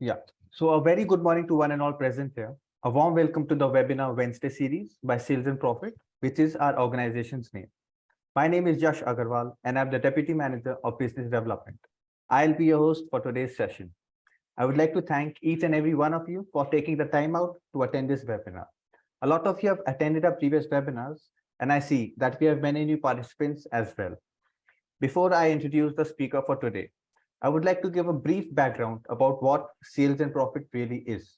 Yeah. So a very good morning to one and all present here. A warm welcome to the webinar Wednesday series by Sales and Profit, which is our organization's name. My name is Yash Agarwal, and I'm the Deputy Manager of Business Development. I'll be your host for today's session. I would like to thank each and every one of you for taking the time out to attend this webinar. A lot of you have attended our previous webinars, and I see that we have many new participants as well. Before I introduce the speaker for today, I would like to give a brief background about what Sales and Profit really is.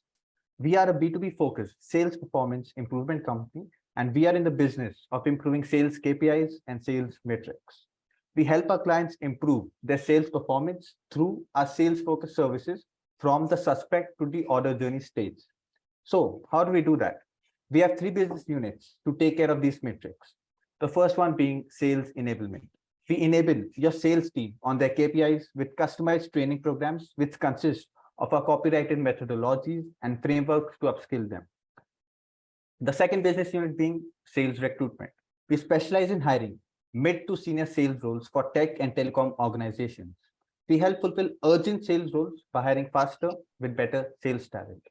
We are a B2B focused sales performance improvement company, and we are in the business of improving sales KPIs and sales metrics. We help our clients improve their sales performance through our sales focused services from the suspect to the order journey stage. So, how do we do that? We have three business units to take care of these metrics. The first one being sales enablement. We enable your sales team on their KPIs with customized training programs, which consist of our copyrighted methodologies and frameworks to upskill them. The second business unit being sales recruitment. We specialize in hiring mid to senior sales roles for tech and telecom organizations. We help fulfill urgent sales roles by hiring faster with better sales talent.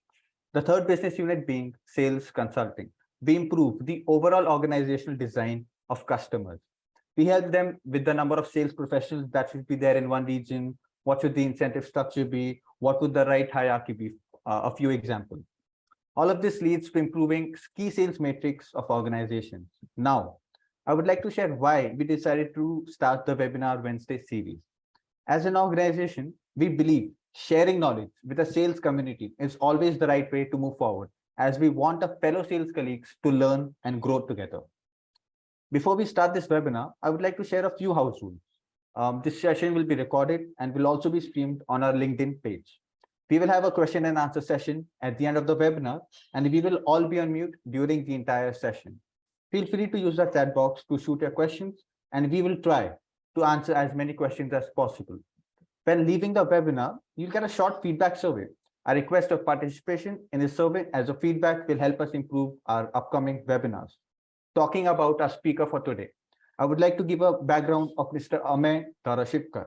The third business unit being sales consulting. We improve the overall organizational design of customers. We help them with the number of sales professionals that should be there in one region. What should the incentive structure be? What would the right hierarchy be? A few examples. All of this leads to improving key sales metrics of organizations. Now, I would like to share why we decided to start the webinar Wednesday series. As an organization, we believe sharing knowledge with the sales community is always the right way to move forward, as we want our fellow sales colleagues to learn and grow together. Before we start this webinar, I would like to share a few house rules. This session will be recorded and will also be streamed on our LinkedIn page. We will have a question and answer session at the end of the webinar, and we will all be on mute during the entire session. Feel free to use the chat box to shoot your questions, and we will try to answer as many questions as possible. When leaving the webinar, you'll get a short feedback survey. A request of participation in this survey as a feedback will help us improve our upcoming webinars. Talking about our speaker for today, I would like to give a background of Mr. Amey Tarashipkar.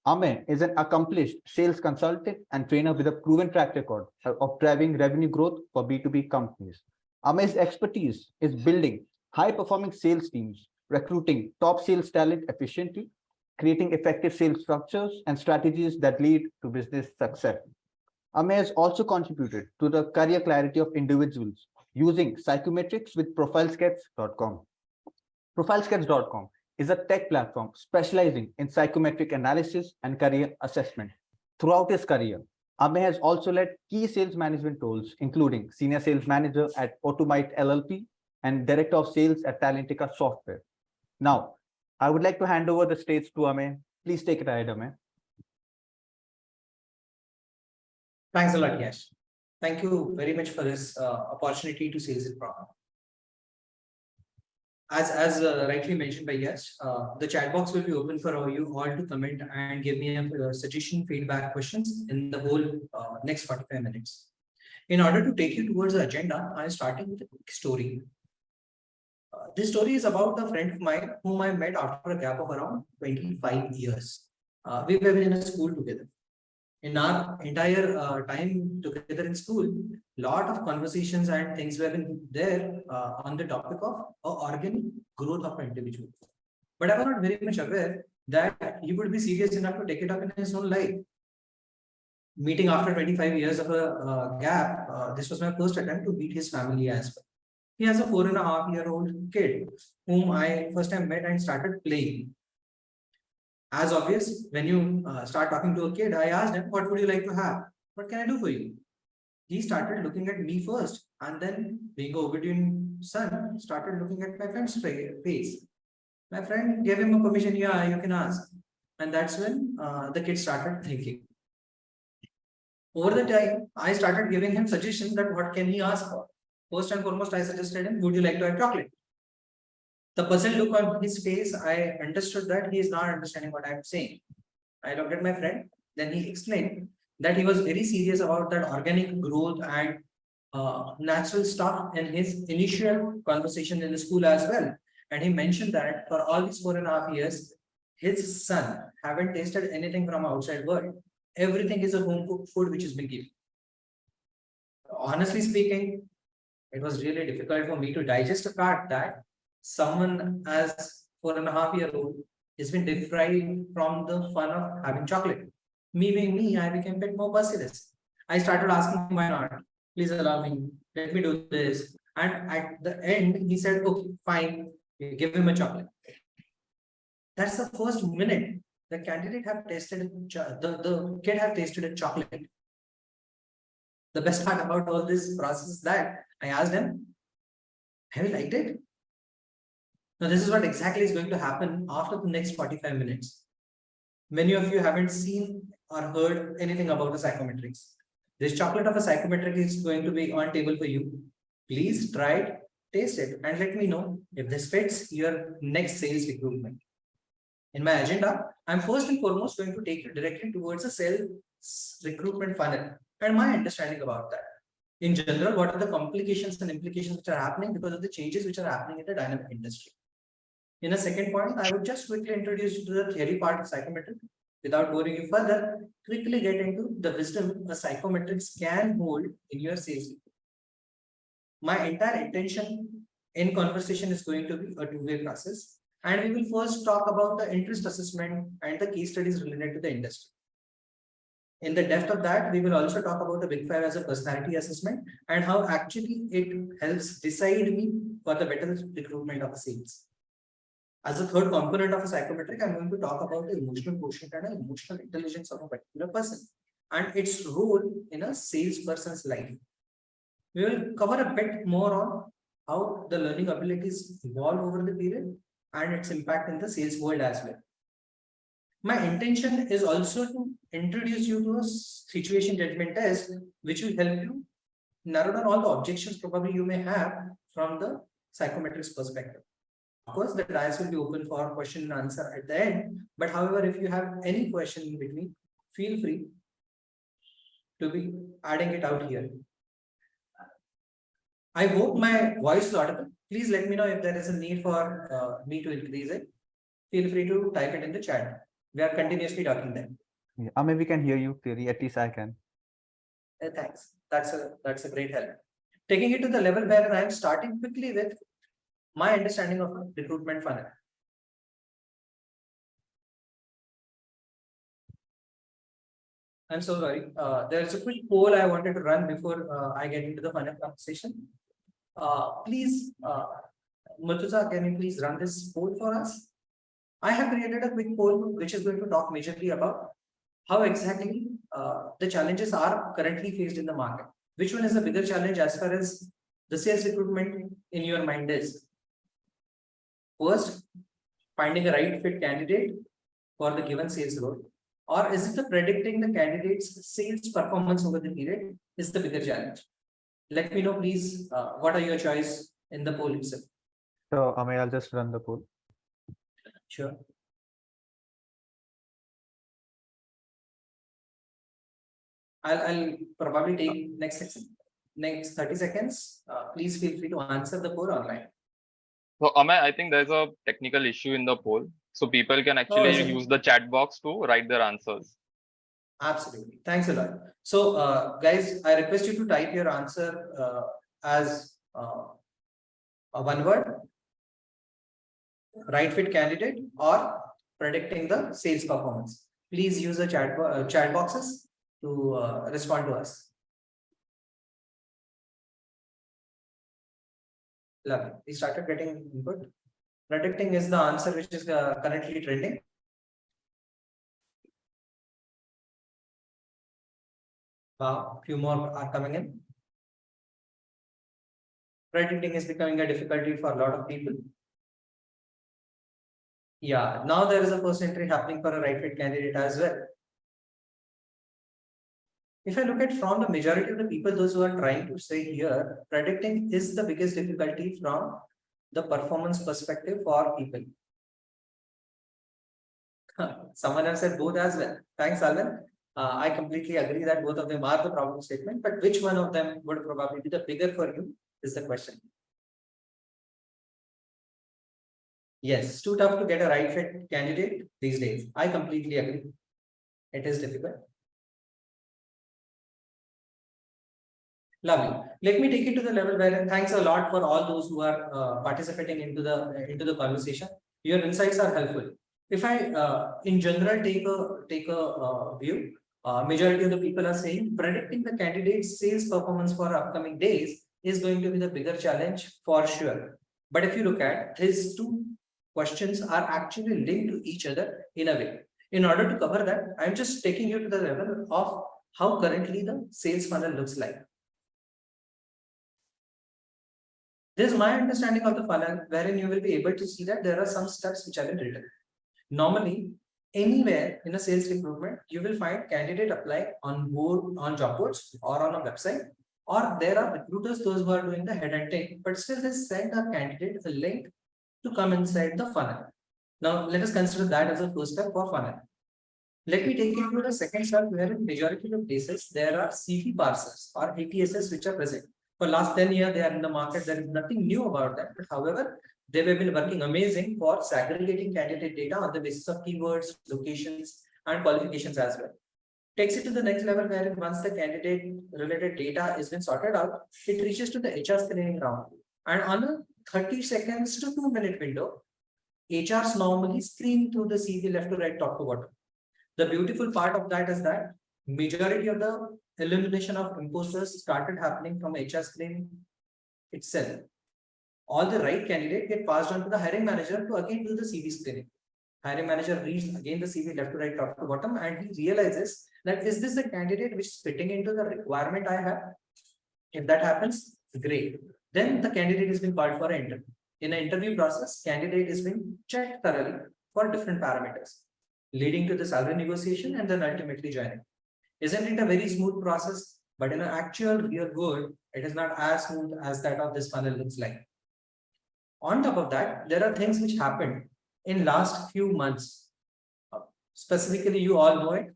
Amey is an accomplished sales consultant and trainer with a proven track record of driving revenue growth for B2B companies. Amey's expertise is building high-performing sales teams, recruiting top sales talent efficiently, creating effective sales structures and strategies that lead to business success. Amey has also contributed to the career clarity of individuals using Psychometrics with profilesketch.com. Profilesketch.com is a tech platform specializing in psychometric analysis and career assessment. Throughout his career, Amey has also led key sales management roles, including Senior Sales Manager at Automite LLP and Director of Sales at Talentica Software. Now, I would like to hand over the stage to Amey. Please take it ahead, Amey. Thanks a lot, Yash. Thank you very much for this opportunity to sales it proper. As rightly mentioned by Yash, the chat box will be open for you all to comment and give me a suggestion, feedback, questions in the whole next 45 minutes. In order to take you towards the agenda, I'm starting with a quick story. This story is about a friend of mine whom I met after a gap of around 25 years. We were in a school together. In our entire time together in school, lot of conversations and things were there on the topic of organic growth of an individual. But I was not very much aware that he would be serious enough to take it up in his own life. Meeting after 25 years of a gap, this was my first attempt to meet his family as well. He has a 4.5-year-old kid whom I first time met and started playing. As obvious, when you start talking to a kid, I asked him, what would you like to have? What can I do for you? He started looking at me first, and then being an obedient son, started looking at my friend's face. My friend gave him a permission, yeah, you can ask. And that's when the kid started thinking. Over the time, I started giving him suggestions that what can he ask for. First and foremost, I suggested him, would you like to have chocolate? The puzzled look on his face, I understood that he is not understanding what I am saying. I looked at my friend, then he explained that he was very serious about that organic growth and natural stuff in his initial conversation in the school as well. And he mentioned that for all these 4.5 years, his son haven't tasted anything from outside world. Everything is a home cooked food which has been given. Honestly speaking, it was really difficult for me to digest the fact that someone as 4.5-year-old has been deprived from the fun of having chocolate. Me being me, I became a bit more merciless. I started asking, why not? Please allow me, let me do this. And at the end, he said, okay, fine, you give him a chocolate. That's the first minute the candidate have tasted, the kid have tasted a chocolate. The best part about all this process is that I asked him, have you liked it? Now, this is what exactly is going to happen after the next 45 minutes. Many of you haven't seen or heard anything about the psychometrics. This chocolate of a psychometric is going to be on table for you. Please try it, taste it, and let me know if this fits your next sales recruitment. In my agenda, I'm first and foremost going to take you directly towards a sales recruitment funnel and my understanding about that. In general, what are the complications and implications which are happening because of the changes which are happening in the dynamic industry. In a second point, I would just quickly introduce you to the theory part of psychometric. Without boring you further, quickly get into the wisdom a psychometrics can hold in your sales. My entire intention in conversation is going to be a two-way process. And we will first talk about the interest assessment and the case studies related to the industry. In the depth of that, we will also talk about the Big Five as a personality assessment and how actually it helps decide me for the better recruitment of sales. As a third component of a psychometric, I'm going to talk about the emotional quotient and emotional intelligence of a particular person and its role in a salesperson's life. We will cover a bit more on how the learning abilities evolve over the period and its impact in the sales world as well. My intention is also to introduce you to a situation judgment test, which will help you narrow down all the objections probably you may have from the psychometrics perspective. Of course, the dice will be open for question and answer at the end. But however, if you have any question in between, feel free to be adding it out here. I hope my voice is audible. Please let me know if there is a need for me to increase it. Feel free to type it in the chat. We are continuously talking there. Yeah, maybe we can hear you clearly. At least I can. Thanks. That's a great help. Taking it to the level where I am starting quickly with my understanding of a recruitment funnel. I'm so sorry. There's a quick poll I wanted to run before I get into the funnel conversation. Please, Murtuza, can you please run this poll for us? I have created a quick poll which is going to talk majorly about how exactly the challenges are currently faced in the market. Which one is the bigger challenge as far as the sales recruitment in your mind is? First, finding a right fit candidate for the given sales role, or is it the predicting the candidate's sales performance over the period is the bigger challenge? Let me know, please, what are your choice in the poll itself? So, I'll just run the poll. Sure. I'll probably take next 30 seconds. Please feel free to answer the poll online. So, Amay, I think there's a technical issue in the poll. So people can actually use the chat box to write their answers. Absolutely. Thanks a lot. So, guys, I request you to type your answer as a one word, right fit candidate, or predicting the sales performance. Please use the chat boxes to respond to us. Lovely. We started getting input. Predicting is the answer which is currently trending. Wow, few more are coming in. Predicting is becoming a difficulty for a lot of people. Yeah, now there is a first entry happening for a right fit candidate as well. If I look at from the majority of the people, those who are trying to say here, predicting is the biggest difficulty from the performance perspective for people. Someone else said both as well. Thanks, Alvin. I completely agree that both of them are the problem statement, but which one of them would probably be the bigger for you is the question. Yes, too tough to get a right fit candidate these days. I completely agree. It is difficult. Lovely. Let me take it to the level where thanks a lot for all those who are participating into the conversation. Your insights are helpful. If I in general take a view, majority of the people are saying predicting the candidate's sales performance for upcoming days is going to be the bigger challenge for sure. But if you look at these two questions are actually linked to each other in a way. In order to cover that, I'm just taking you to the level of how currently the sales funnel looks like. This is my understanding of the funnel, wherein you will be able to see that there are some steps which have been written. Normally, anywhere in a sales recruitment, you will find candidate apply on board, on job boards or on a website, or there are recruiters, those who are doing the headhunting, but still they send a candidate a link to come inside the funnel. Now, let us consider that as a first step for funnel. Let me take you to the second step, where in majority of places there are CV parsers or ATSs which are present. For last 10 years, they are in the market. There is nothing new about that. But however, they have been working amazing for segregating candidate data on the basis of keywords, locations, and qualifications as well. Takes it to the next level, where once the candidate related data has been sorted out, it reaches to the HR screening round. And on a 30 seconds to 2-minute window, HRs normally screen through the CV left to right, top to bottom. The beautiful part of that is that majority of the elimination of imposters started happening from HR screening itself. All the right candidate get passed on to the hiring manager to again do the CV screening. Hiring manager reads again the CV left to right, top to bottom, and he realizes that is this the candidate which is fitting into the requirement I have? If that happens, great. Then the candidate is being called for an interview. In an interview process, candidate is being checked thoroughly for different parameters, leading to the salary negotiation and then ultimately joining. Isn't it a very smooth process? But in an actual real world, it is not as smooth as that of this funnel looks like. On top of that, there are things which happened in last few months. Specifically, you all know it.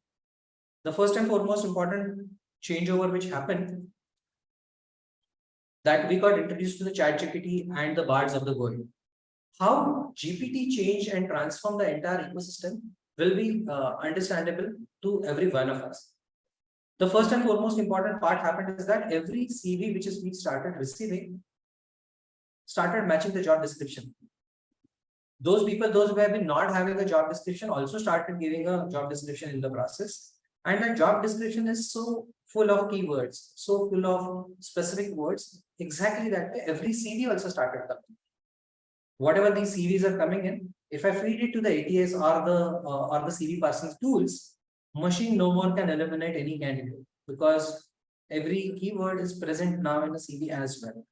The first and foremost important changeover which happened, that we got introduced to the ChatGPT and the bards of the world. How GPT changed and transformed the entire ecosystem will be understandable to every one of us. The first and foremost important part happened is that every CV which is we started receiving started matching the job description. Those people, those who have been not having a job description, also started giving a job description in the process. And that job description is so full of keywords, so full of specific words, exactly that way every CV also started coming. Whatever these CVs are coming in, if I feed it to the ATS or the CV parsing tools, machine no more can eliminate any candidate, because every keyword is present now in the CV as well.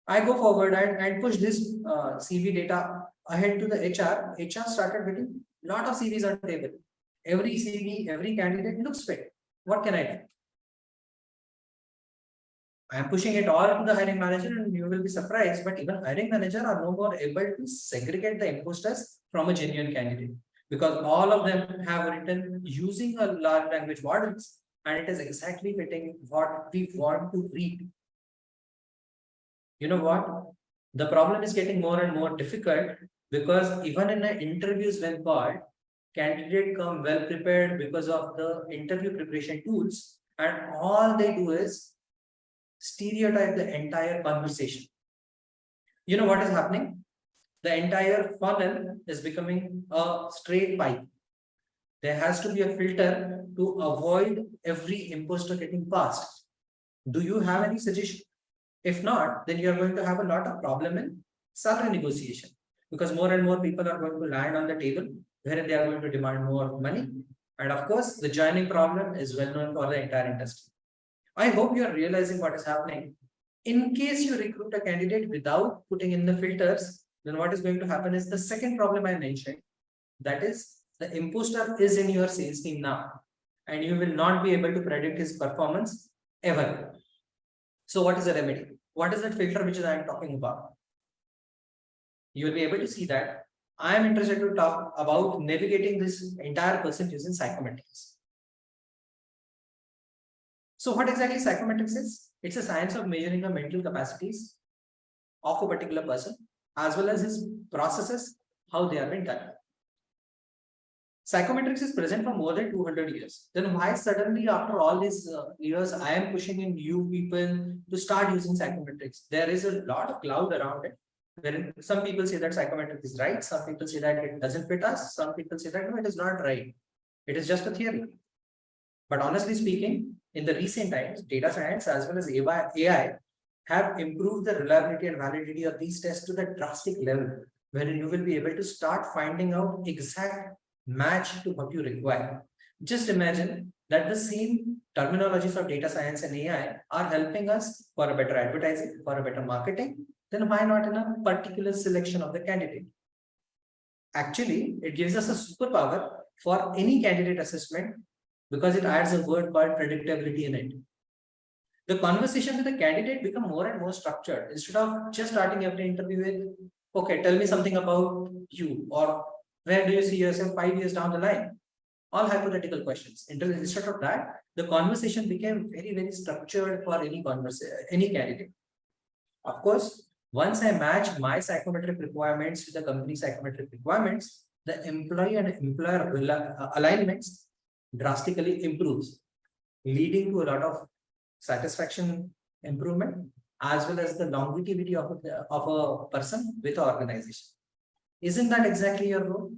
I go forward and push this CV data ahead to the HR. HR started getting a lot of CVs on the table. Every CV, every candidate looks fit. What can I do? I am pushing it all to the hiring manager, and you will be surprised, but even hiring manager are no more able to segregate the imposters from a genuine candidate, because all of them have written using a large language models, and it is exactly fitting what we want to read. You know what? The problem is getting more and more difficult, because even in the interviews when called, candidate come well prepared because of the interview preparation tools, and all they do is stereotype the entire conversation. You know what is happening? The entire funnel is becoming a straight pipe. There has to be a filter to avoid every imposter getting passed. Do you have any suggestion? If not, then you are going to have a lot of problem in salary negotiation, because more and more people are going to land on the table where they are going to demand more money. And of course, the joining problem is well known for the entire industry. I hope you are realizing what is happening. In case you recruit a candidate without putting in the filters, then what is going to happen is the second problem I mentioned, that is the imposter is in your sales team now, and you will not be able to predict his performance ever. So what is the remedy? What is that filter which I am talking about? You will be able to see that I am interested to talk about navigating this entire person using psychometrics. So what exactly psychometrics is? It's a science of measuring the mental capacities of a particular person, as well as his processes, how they are being done. Psychometrics is present for more than 200 years. Then why suddenly after all these years, I am pushing in you people to start using psychometrics? There is a lot of cloud around it. Wherein some people say that psychometrics is right. Some people say that it doesn't fit us. Some people say that no, it is not right. It is just a theory. But honestly speaking, in the recent times, data science as well as AI have improved the reliability and validity of these tests to the drastic level, wherein you will be able to start finding out exact match to what you require. Just imagine that the same terminologies of data science and AI are helping us for a better advertising, for a better marketing, then why not in a particular selection of the candidate? Actually, it gives us a superpower for any candidate assessment because it adds a word called predictability in it. The conversation with the candidate become more and more structured instead of just starting every interview with, okay, tell me something about you, or where do you see yourself 5 years down the line? All hypothetical questions. Instead of that, the conversation became very, very structured for any any candidate. Of course, once I match my psychometric requirements with the company psychometric requirements, the employee and employer alignments drastically improves, leading to a lot of satisfaction improvement as well as the longevity of a person with the organization. Isn't that exactly your role?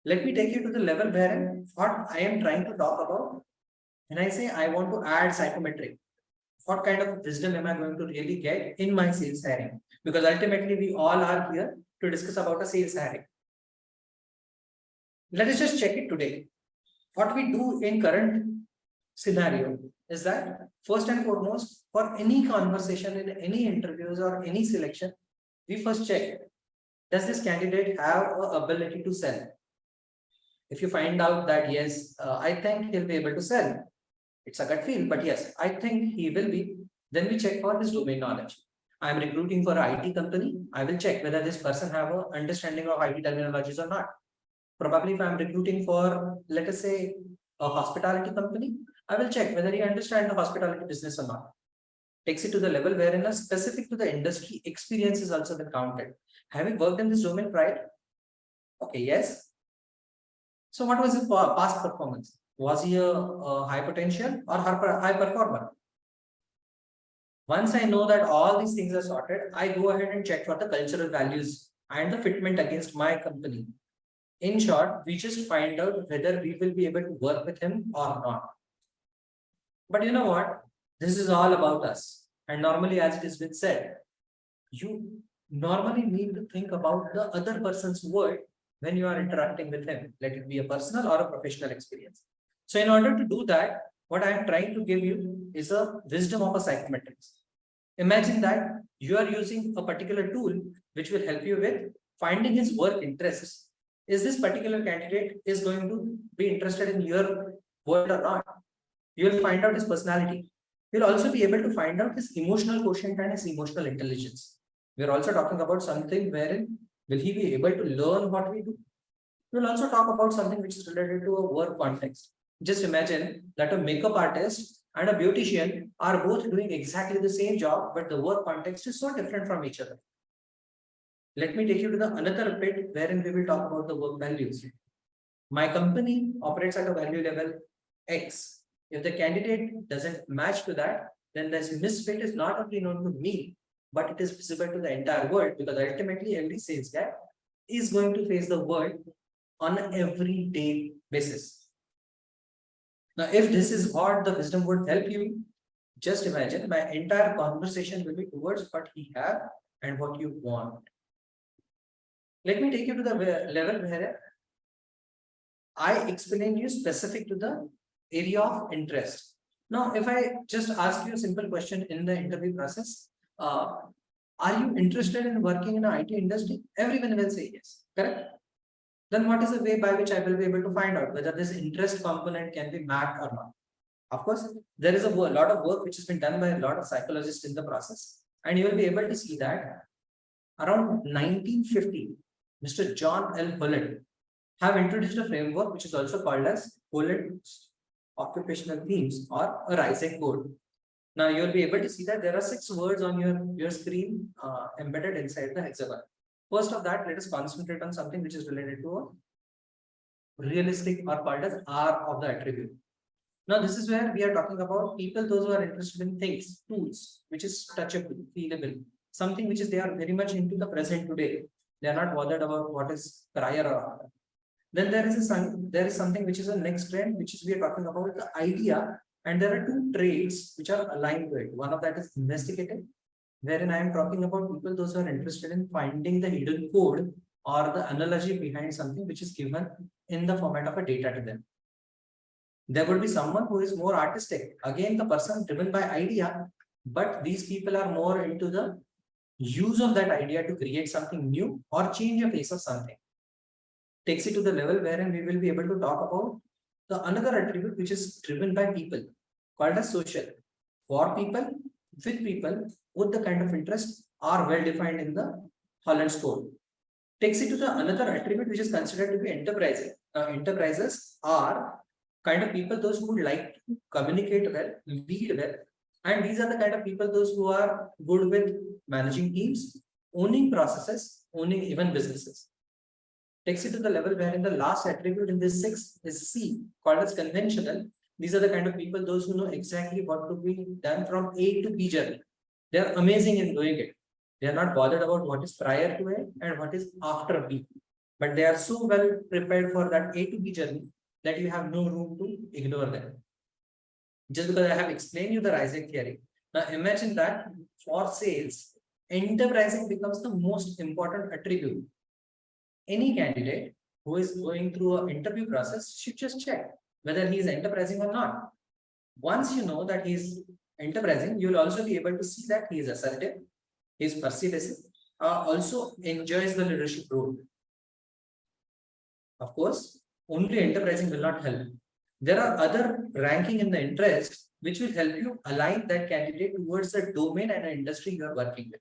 Let me take you to the level where what I am trying to talk about. When I say I want to add psychometric, what kind of wisdom am I going to really get in my sales hiring? Because ultimately we all are here to discuss about a sales hiring. Let us just check it today. What we do in current scenario is that first and foremost, for any conversation in any interviews or any selection, we first check, does this candidate have an ability to sell? If you find out that yes, I think he'll be able to sell, it's a gut feel, but yes, I think he will be, then we check for his domain knowledge. I'm recruiting for an IT company. I will check whether this person have an understanding of IT terminologies or not. Probably if I'm recruiting for, let us say, a hospitality company, I will check whether he understands the hospitality business or not. Takes it to the level wherein a specific to the industry experience is also been counted. Having worked in this domain prior? Okay, yes. So what was his past performance? Was he a high potential or high performer? Once I know that all these things are sorted, I go ahead and check for the cultural values and the fitment against my company. In short, we just find out whether we will be able to work with him or not. But you know what? This is all about us. And normally, as it has been said, you normally need to think about the other person's word when you are interacting with him, let it be a personal or a professional experience. So in order to do that, what I am trying to give you is a wisdom of a psychometrics. Imagine that you are using a particular tool which will help you with finding his work interests. Is this particular candidate is going to be interested in your world or not? You will find out his personality. You'll also be able to find out his emotional quotient and his emotional intelligence. We're also talking about something wherein will he be able to learn what we do? We'll also talk about something which is related to a work context. Just imagine that a makeup artist and a beautician are both doing exactly the same job, but the work context is so different from each other. Let me take you to the another bit wherein we will talk about the work values. My company operates at a value level X. If the candidate doesn't match to that, then this misfit is not only known to me, but it is visible to the entire world, because ultimately every sales guy is going to face the world on an everyday basis. Now, if this is what the wisdom would help you, just imagine my entire conversation will be towards what he have and what you want. Let me take you to the level where I explain you specific to the area of interest. Now, if I just ask you a simple question in the interview process, are you interested in working in the IT industry? Everyone will say yes, correct? Then what is the way by which I will be able to find out whether this interest component can be mapped or not? Of course, there is a lot of work which has been done by a lot of psychologists in the process, and you will be able to see that around 1950, Mr. John L. Bullitt have introduced a framework which is also called as Bullitt's occupational themes or a rising code. Now you will be able to see that there are 6 words on your screen embedded inside the hexagon. First of that, let us concentrate on something which is related to realistic or called as R of the attribute. Now, this is where we are talking about people, those who are interested in things, tools, which is touchable, feelable, something which is they are very much into the present today. They are not bothered about what is prior or after. Then there is something which is a next trend, which is we are talking about the idea, and there are two traits which are aligned to it. One of that is investigative, wherein I am talking about people, those who are interested in finding the hidden code or the analogy behind something which is given in the format of a data to them. There would be someone who is more artistic, again the person driven by idea, but these people are more into the use of that idea to create something new or change a face of something. Takes it to the level wherein we will be able to talk about the another attribute which is driven by people, called as social. For people, with people, both the kind of interests are well defined in the Holland's code. Takes it to the another attribute which is considered to be enterprising. Now, enterprises are kind of people those who like to communicate well, lead well, and these are the kind of people those who are good with managing teams, owning processes, owning even businesses. Takes it to the level wherein the last attribute in this 6 is C, called as conventional. These are the kind of people those who know exactly what to be done from A to B journey. They are amazing in doing it. They are not bothered about what is prior to A and what is after B, but they are so well prepared for that A to B journey that you have no room to ignore them. Just because I have explained you the rising theory. Now imagine that for sales, enterprising becomes the most important attribute. Any candidate who is going through an interview process should just check whether he is enterprising or not. Once you know that he is enterprising, you will also be able to see that he is assertive, he is persuasive, also enjoys the leadership role. Of course, only enterprising will not help. There are other ranking in the interest which will help you align that candidate towards the domain and the industry you are working with.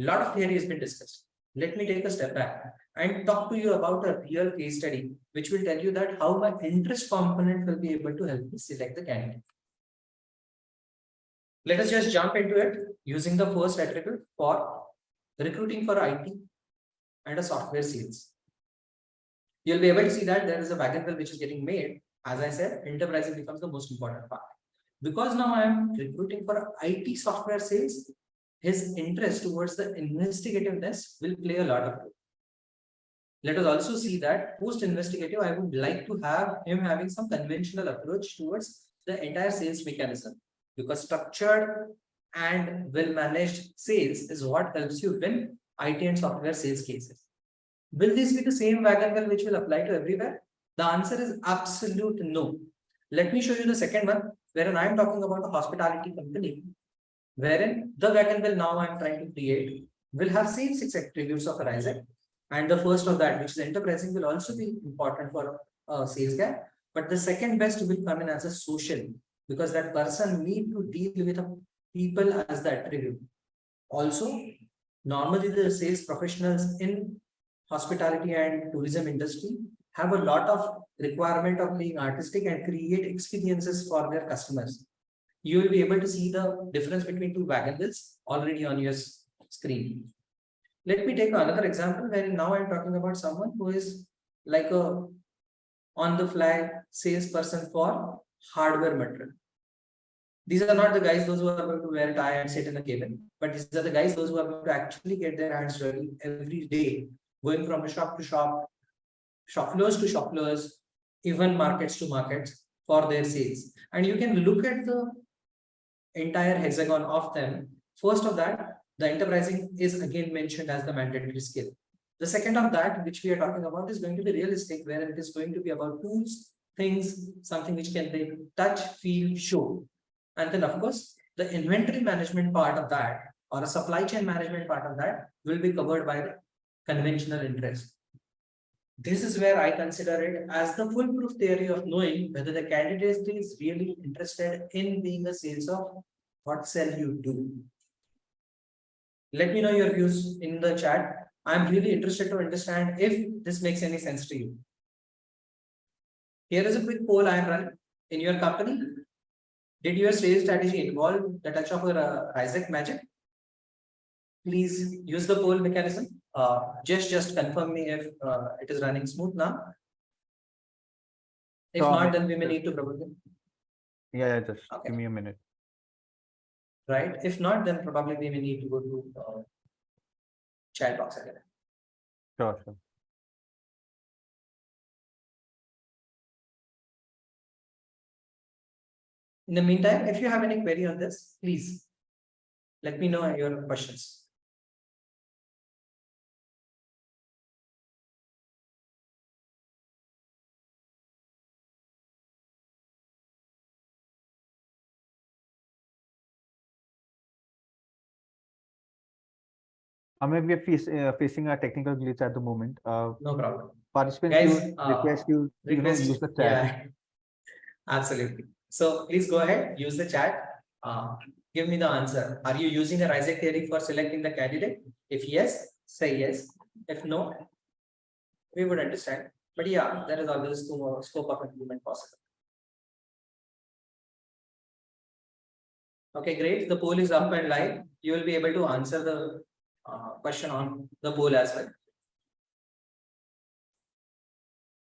A lot of theory has been discussed. Let me take a step back and talk to you about a real case study, which will tell you that how my interest component will be able to help me select the candidate. Let us just jump into it using the first attribute for recruiting for IT and a software sales. You'll be able to see that there is a wagon wheel which is getting made. As I said, enterprising becomes the most important part. Because now I am recruiting for IT software sales, his interest towards the investigativeness will play a lot of role. Let us also see that post-investigative, I would like to have him having some conventional approach towards the entire sales mechanism, because structured and well-managed sales is what helps you win IT and software sales cases. Will this be the same wagon wheel which will apply to everywhere? The answer is absolute no. Let me show you the second one, wherein I am talking about a hospitality company, wherein the wagon wheel now I am trying to create will have same 6 attributes of Horizon. And the first of that, which is enterprising, will also be important for a sales guy. But the second best will come in as a social, because that person need to deal with people as the attribute. Also, normally the sales professionals in hospitality and tourism industry have a lot of requirement of being artistic and create experiences for their customers. You will be able to see the difference between two wagon wheels already on your screen. Let me take another example wherein now I'm talking about someone who is like a on-the-fly salesperson for hardware material. These are not the guys those who are going to wear a tie and sit in a cabin, but these are the guys those who are going to actually get their hands dirty every day, going from shop to shop, shop floors to shop floors, even markets to markets for their sales. And you can look at the entire hexagon of them. First of that, the enterprising is again mentioned as the mandatory skill. The second of that, which we are talking about, is going to be realistic, where it is going to be about tools, things, something which can they touch, feel, show. And then, of course, the inventory management part of that, or a supply chain management part of that, will be covered by the conventional interest. This is where I consider it as the foolproof theory of knowing whether the candidate is really interested in being a sales of what sell you do. Let me know your views in the chat. I'm really interested to understand if this makes any sense to you. Here is a quick poll I run in your company. Did your sales strategy involve the touch of a Isaac magic? Please use the poll mechanism. Just confirm me if it is running smooth now. If So, not, then we may need to probably, yeah, just Okay. give me a minute. right? If not, then probably we may need to go to chat box again. Sure. In the meantime, if you have any query on this, please let me know your questions. Maybe we are facing a technical glitch at the moment. No problem. Participants, Guys, request you, use the chat. Yeah, absolutely. So please go ahead, use the chat. Give me the answer. Are you using the Isaac theory for selecting the candidate? If yes, say yes. If no, we would understand. But yeah, there is always scope of improvement possible. Okay, great. The poll is up and live. You will be able to answer the question on the poll as well.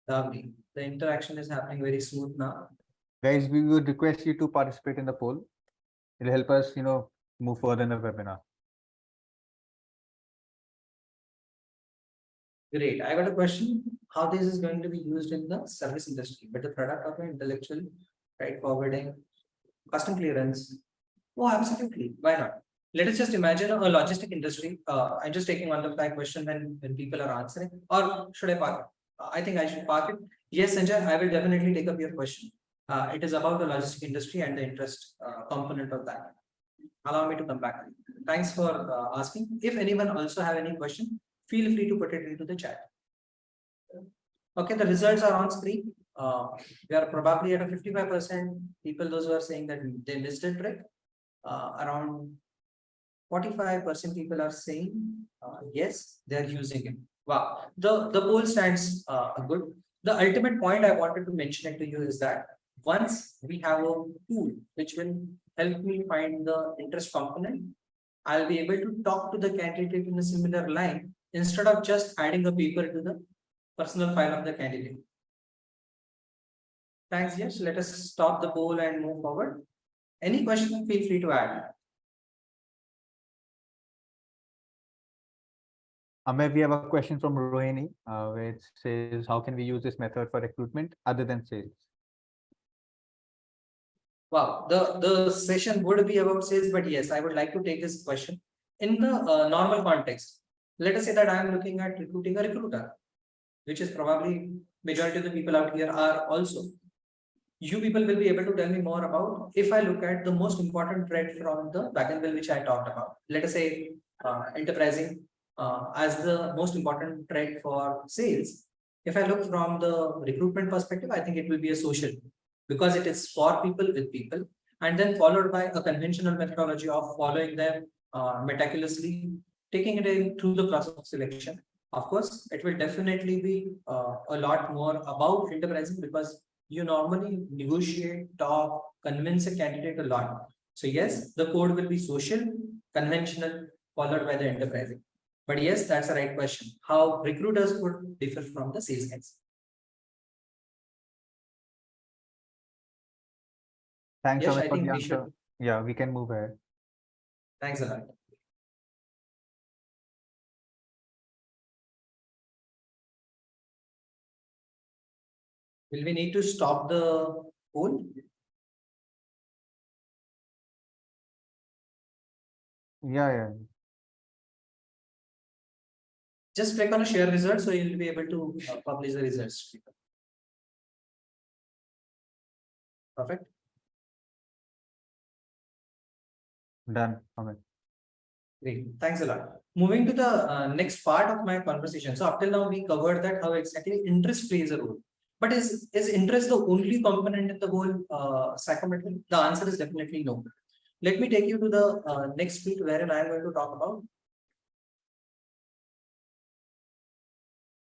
Lovely. The interaction is happening very smooth now. Guys, we would request you to participate in the poll. It'll help us, move further in the webinar. Great. I got a question. How this is going to be used in the service industry, but the product of intellectual right forwarding, custom clearance. Oh, absolutely. Why not? Let us just imagine a logistic industry. I'm just taking on the fly question when people are answering, or should I park it? I think I should park it. Yes, Sanjay, I will definitely take up your question. It is about the logistic industry and the interest component of that. Allow me to come back. Thanks for asking. If anyone also have any question, feel free to put it into the chat. Okay, the results are on screen. We are probably at a 55% people, those who are saying that they missed a trick. Around 45% people are saying yes, they are using it. Wow, the poll stands good. The ultimate point I wanted to mention it to you is that once we have a tool which will help me find the interest component, I'll be able to talk to the candidate in a similar line instead of just adding a paper to the personal file of the candidate. Thanks, yes. Let us stop the poll and move forward. Any question, feel free to add. We have a question from Rohini, which says, how can we use this method for recruitment other than sales? Wow, the session would be about sales, but yes, I would like to take this question in the normal context. Let us say that I am looking at recruiting a recruiter, which is probably majority of the people out here are also. You people will be able to tell me more about if I look at the most important thread from the wagon wheel which I talked about. Let us say enterprising as the most important thread for sales. If I look from the recruitment perspective, I think it will be a social, because it is for people with people, and then followed by a conventional methodology of following them meticulously, taking it in through the process of selection. Of course, it will definitely be a lot more about enterprising, because you normally negotiate, talk, convince a candidate a lot. So yes, the code will be social, conventional, followed by the enterprising. But yes, that's the right question. How recruiters would differ from the sales guys. Thanks, Yes, Amit, I for think the we answer. should. Yeah, we can move ahead. Thanks a lot. Will we need to stop the poll? Yeah. Just click on a share result, so you'll be able to publish the results. Perfect. Done, Amit. Great. Thanks a lot. Moving to the next part of my conversation. So up till now, we covered that how exactly interest plays a role. But is interest the only component in the whole psychometric? The answer is definitely no. Let me take you to the next bit wherein I am going to talk about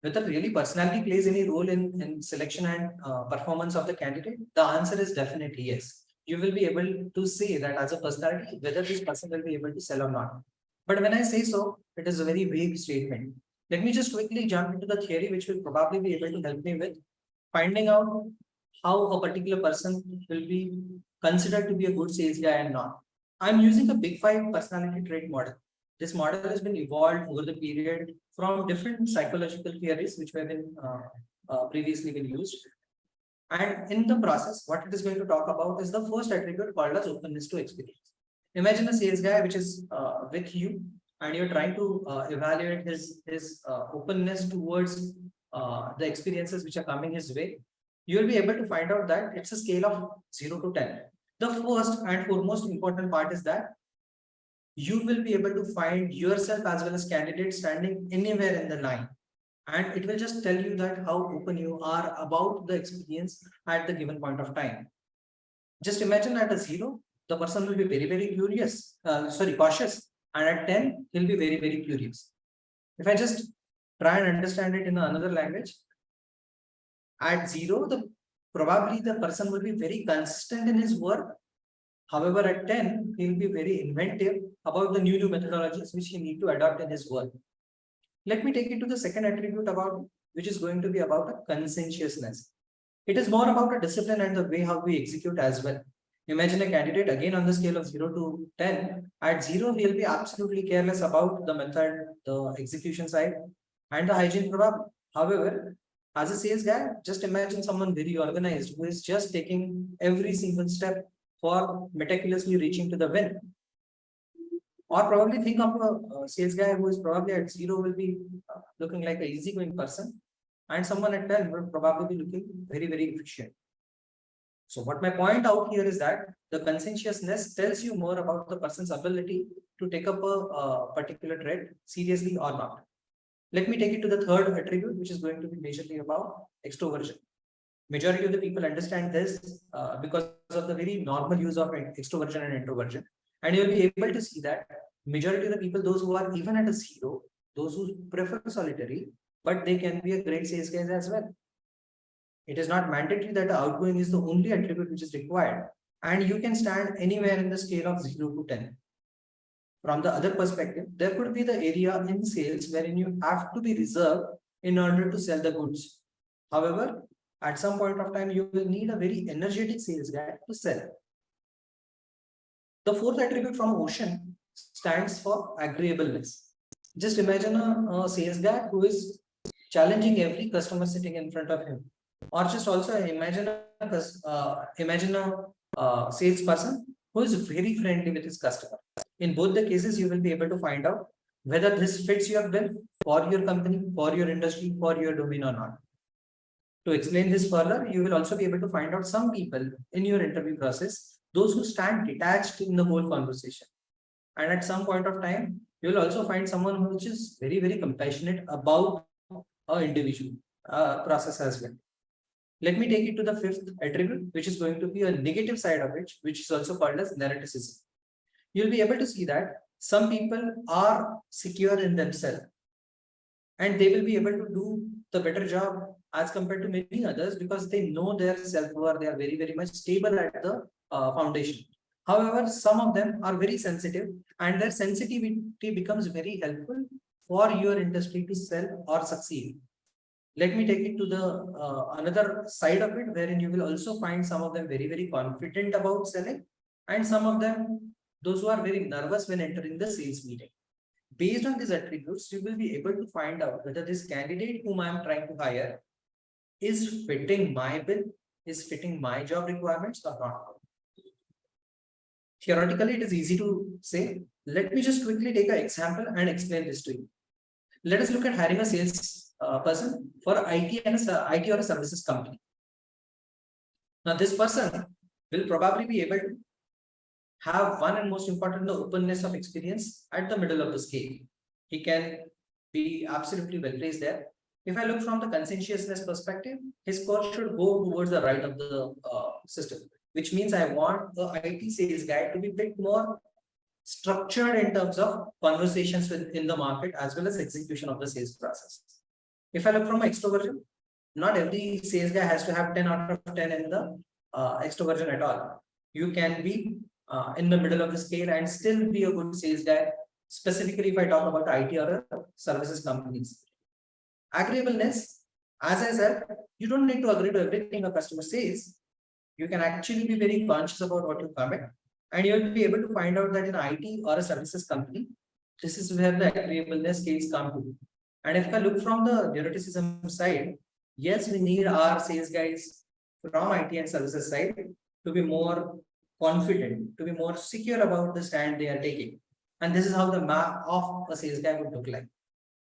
whether really personality plays any role in selection and performance of the candidate. The answer is definitely yes. You will be able to say that as a personality, whether this person will be able to sell or not. But when I say so, it is a very vague statement. Let me just quickly jump into the theory, which will probably be able to help me with finding out how a particular person will be considered to be a good sales guy and not. I'm using a Big Five personality trait model. This model has been evolved over the period from different psychological theories which have been previously been used. And in the process, what it is going to talk about is the first attribute called as openness to experience. Imagine a sales guy which is with you, and you're trying to evaluate his openness towards the experiences which are coming his way. You will be able to find out that it's a scale of 0 to 10. The first and foremost important part is that you will be able to find yourself as well as candidates standing anywhere in the line. And it will just tell you that how open you are about the experience at the given point of time. Just imagine at a 0, the person will be very curious, cautious. And at 10, he'll be very curious. If I just try and understand it in another language, at 0, probably the person will be very consistent in his work. However, at 10, he'll be very inventive about the new methodologies which he need to adopt in his work. Let me take it to the second attribute about which is going to be about a conscientiousness. It is more about a discipline and the way how we execute as well. Imagine a candidate again on the scale of 0 to 10. At 0, he'll be absolutely careless about the method, the execution side, and the hygiene probably. However, as a sales guy, just imagine someone very organized who is just taking every single step for meticulously reaching to the win. Or probably think of a sales guy who is probably at 0 will be looking like an easygoing person, and someone at 10 will probably be looking very efficient. So what my point out here is that the conscientiousness tells you more about the person's ability to take up a particular trait seriously or not. Let me take it to the third attribute, which is going to be majorly about extroversion. Majority of the people understand this because of the very normal use of extroversion and introversion. And you'll be able to see that majority of the people, those who are even at a 0, those who prefer solitary, but they can be a great sales guys as well. It is not mandatory that outgoing is the only attribute which is required. And you can stand anywhere in the scale of 0 to 10. From the other perspective, there could be the area in sales wherein you have to be reserved in order to sell the goods. However, at some point of time, you will need a very energetic sales guy to sell. The fourth attribute from Ocean stands for agreeableness. Just imagine a sales guy who is challenging every customer sitting in front of him. Or just also imagine a salesperson who is very friendly with his customer. In both the cases, you will be able to find out whether this fits your bill for your company, for your industry, for your domain or not. To explain this further, you will also be able to find out some people in your interview process, those who stand detached in the whole conversation. And at some point of time, you will also find someone who is very compassionate about an individual process as well. Let me take it to the fifth attribute, which is going to be a negative side of it, which is also called as narcissism. You'll be able to see that some people are secure in themselves and they will be able to do the better job as compared to many others because they know their self-worth. They are very much stable at the foundation. However, some of them are very sensitive and their sensitivity becomes very helpful for your industry to sell or succeed. Let me take it to the another side of it, wherein you will also find some of them very confident about selling, and some of them, those who are very nervous when entering the sales meeting. Based on these attributes, you will be able to find out whether this candidate whom I am trying to hire is fitting my bill, is fitting my job requirements or not. Theoretically, it is easy to say. Let me just quickly take an example and explain this to you. Let us look at hiring a sales person for IT and IT or a services company. Now, this person will probably be able to have one and most important, the openness of experience at the middle of the scale. He can be absolutely well placed there. If I look from the conscientiousness perspective, his score should go towards the right of the system, which means I want the IT sales guy to be a bit more structured in terms of conversations within the market as well as execution of the sales process. If I look from extroversion, not every sales guy has to have 10 out of 10 in the extroversion at all. You can be in the middle of the scale and still be a good sales guy, specifically if I talk about IT or services companies. Agreeableness As I said, you don't need to agree to everything a customer says. You can actually be very conscious about what you comment, and you'll be able to find out that in IT or a services company, this is where the agreeableness scales come to. And if I look from the neuroticism side, yes, we need our sales guys from IT and services side to be more confident, to be more secure about the stand they are taking. And this is how the map of a sales guy would look like.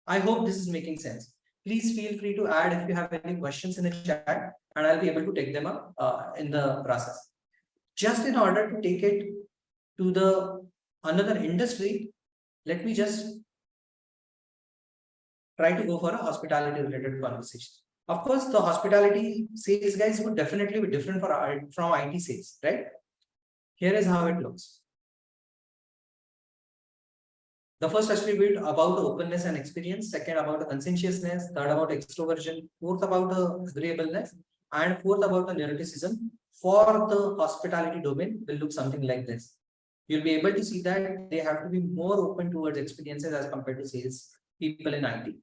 I hope this is making sense. Please feel free to add if you have any questions in the chat, and I'll be able to take them up in the process. Just in order to take it to the another industry, let me just try to go for a hospitality related conversation. Of course, the hospitality sales guys would definitely be different from IT sales, right? Here is how it looks. The first attribute about the openness and experience, second about the conscientiousness, third about extroversion, fourth about the agreeableness, and fourth about the neuroticism for the hospitality domain will look something like this. You'll be able to see that they have to be more open towards experiences as compared to sales people in IT.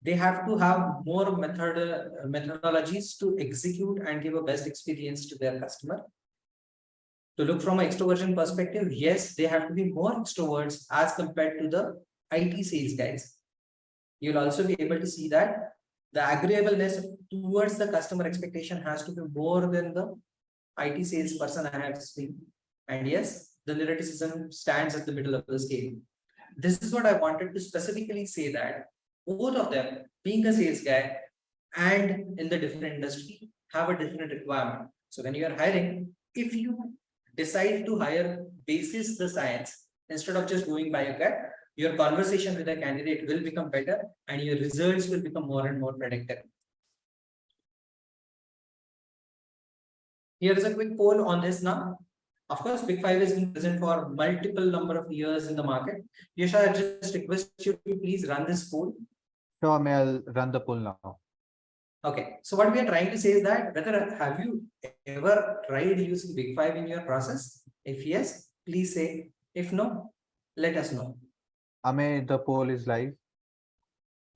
They have to have more methodologies to execute and give a best experience to their customer. To look from an extroversion perspective, yes, they have to be more extroverts as compared to the IT sales guys. You'll also be able to see that the agreeableness towards the customer expectation has to be more than the IT salesperson I have seen. And yes, the neuroticism stands at the middle of the scale. This is what I wanted to specifically say, that both of them, being a sales guy and in the different industry, have a different requirement. So when you are hiring, if you decide to hire basis the science instead of just going by a gut, your conversation with a candidate will become better and your results will become more and more predictable. Here is a quick poll on this now. Of course, Big Five has been present for multiple number of years in the market. Yasha, I just request you to please run this poll. Sure, may I'll run the poll now. Okay, so what we are trying to say is that whether have you ever tried using Big Five in your process? If yes, please say. If no, let us know. Ame, the poll is live.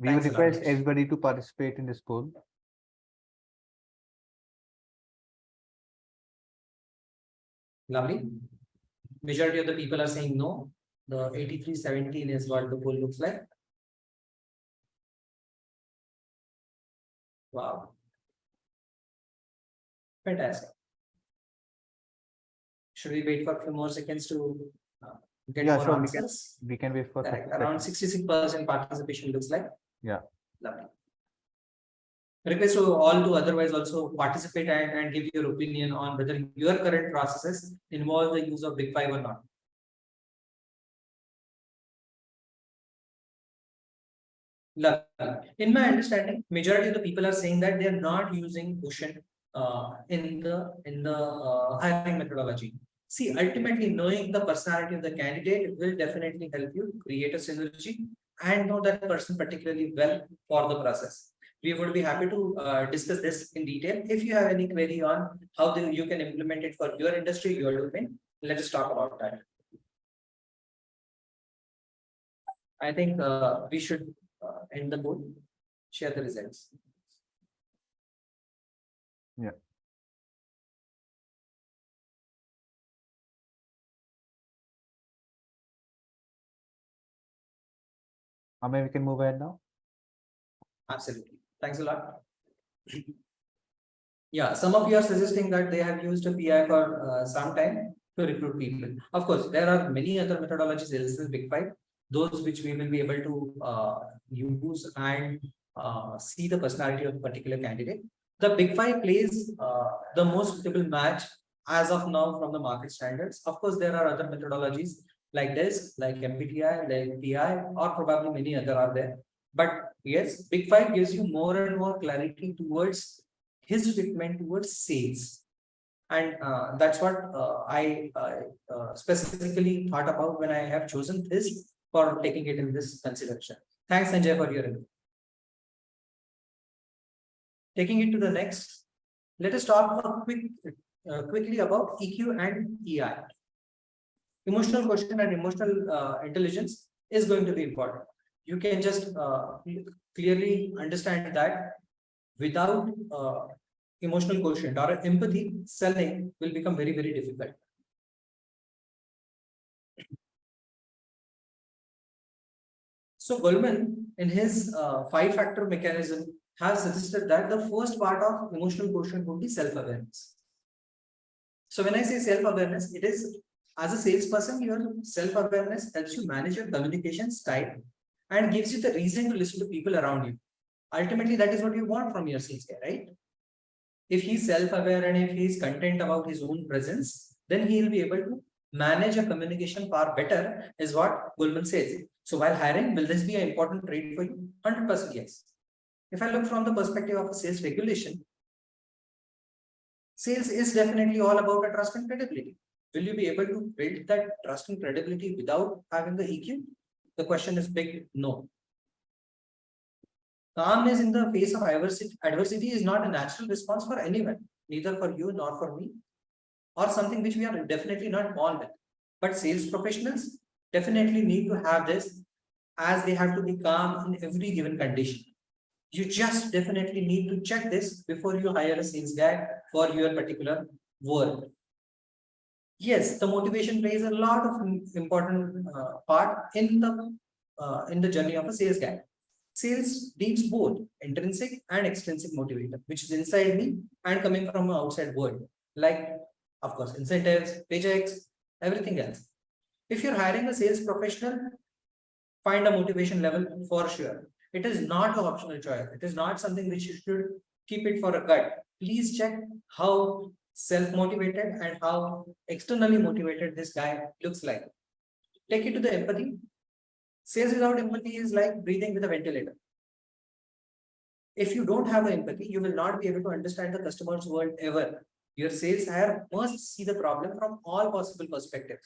We Thanks would a lot, request Yash. everybody to participate in this poll. Lovely. Majority of the people are saying no. The 83-17 is what the poll looks like. Wow. Fantastic. Should we wait for a few more seconds to get Yeah, more sure, answers? we can wait for Correct. 30 Around seconds. 66% participation looks like. Yeah. Lovely. Request to all to otherwise also participate and give your opinion on whether your current processes involve the use of Big Five or not. In my understanding, majority of the people are saying that they are not using Ocean in the hiring methodology. See, ultimately knowing the personality of the candidate will definitely help you create a synergy and know that person particularly well for the process. We would be happy to discuss this in detail. If you have any query on how you can implement it for your industry, your domain, let us talk about that. I think we should end the poll, share the results. Yeah. Ame, we can move ahead now. Absolutely. Thanks a lot. Yeah, some of you are suggesting that they have used a PI for some time to recruit people. Of course, there are many other methodologies other than Big Five, those which we will be able to use and see the personality of a particular candidate. The Big Five plays the most suitable match as of now from the market standards. Of course, there are other methodologies like this, like MBTI, like PI, or probably many other are there. But yes, Big Five gives you more and more clarity towards his fitment towards sales. And that's what I specifically thought about when I have chosen this for taking it in this consideration. Thanks, Sanjay, for your input. Taking it to the next, let us talk quickly about EQ and EI. Emotional quotient and emotional intelligence is going to be important. You can just clearly understand that without emotional quotient or empathy, selling will become very, very difficult. So Goldman, in his 5-factor mechanism, has suggested that the first part of emotional quotient would be self-awareness. So when I say self-awareness, it is as a salesperson, your self-awareness helps you manage your communication style and gives you the reason to listen to people around you. Ultimately, that is what you want from your sales guy, right? If he's self-aware and if he's content about his own presence, then he will be able to manage a communication far better, is what Goldman says. So while hiring, will this be an important trait for you? 100% yes. If I look from the perspective of a sales regulation, sales is definitely all about a trust and credibility. Will you be able to build that trust and credibility without having the EQ? The question is big no. Calmness in the face of adversity is not a natural response for anyone, neither for you nor for me, or something which we are definitely not born with. But sales professionals definitely need to have this, as they have to be calm in every given condition. You just definitely need to check this before you hire a sales guy for your particular work. Yes, the motivation plays a lot of important part in the journey of a sales guy. Sales needs both intrinsic and extrinsic motivator, which is inside me and coming from an outside world, like of course incentives, paychecks, everything else. If you're hiring a sales professional, find a motivation level for sure. It is not an optional choice. It is not something which you should keep it for a gut. Please check how self-motivated and how externally motivated this guy looks like. Take it to the empathy. Sales without empathy is like breathing with a ventilator. If you don't have empathy, you will not be able to understand the customer's world ever. Your sales hire must see the problem from all possible perspectives.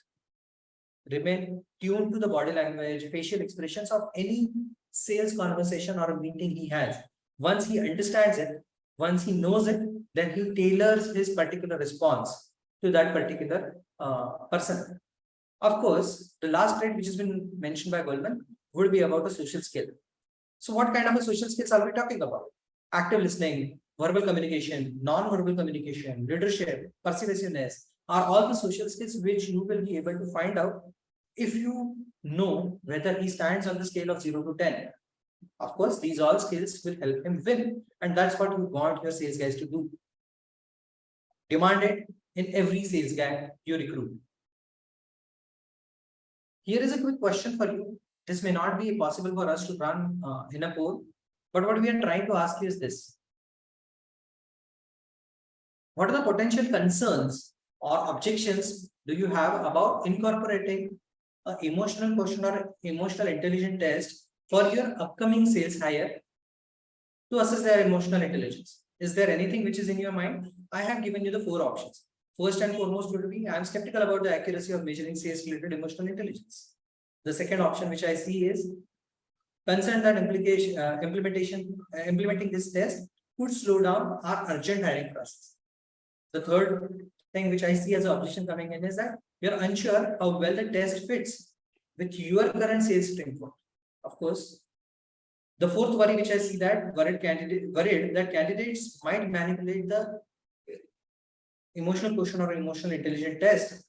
Remain tuned to the body language, facial expressions of any sales conversation or a meeting he has. Once he understands it, once he knows it, then he tailors his particular response to that particular person. Of course, the last trait which has been mentioned by Goldman would be about a social skill. So what kind of a social skills are we talking about? Active listening, verbal communication, non-verbal communication, leadership, persuasiveness are all the social skills which you will be able to find out if you know whether he stands on the scale of 0 to 10. Of course, these all skills will help him win, and that's what you want your sales guys to do. Demand it in every sales guy you recruit. Here is a quick question for you. This may not be possible for us to run in a poll, but what we are trying to ask you is this. What are the potential concerns or objections do you have about incorporating an emotional quotient or emotional intelligence test for your upcoming sales hire to assess their emotional intelligence? Is there anything which is in your mind? I have given you the 4 options. First and foremost would be, I am skeptical about the accuracy of measuring sales related emotional intelligence. The second option which I see is concern that implementing this test could slow down our urgent hiring process. The third thing which I see as an objection coming in is that you're unsure how well the test fits with your current sales framework. Of course, the fourth worry which I see that worried that candidates might manipulate the emotional quotient or emotional intelligence test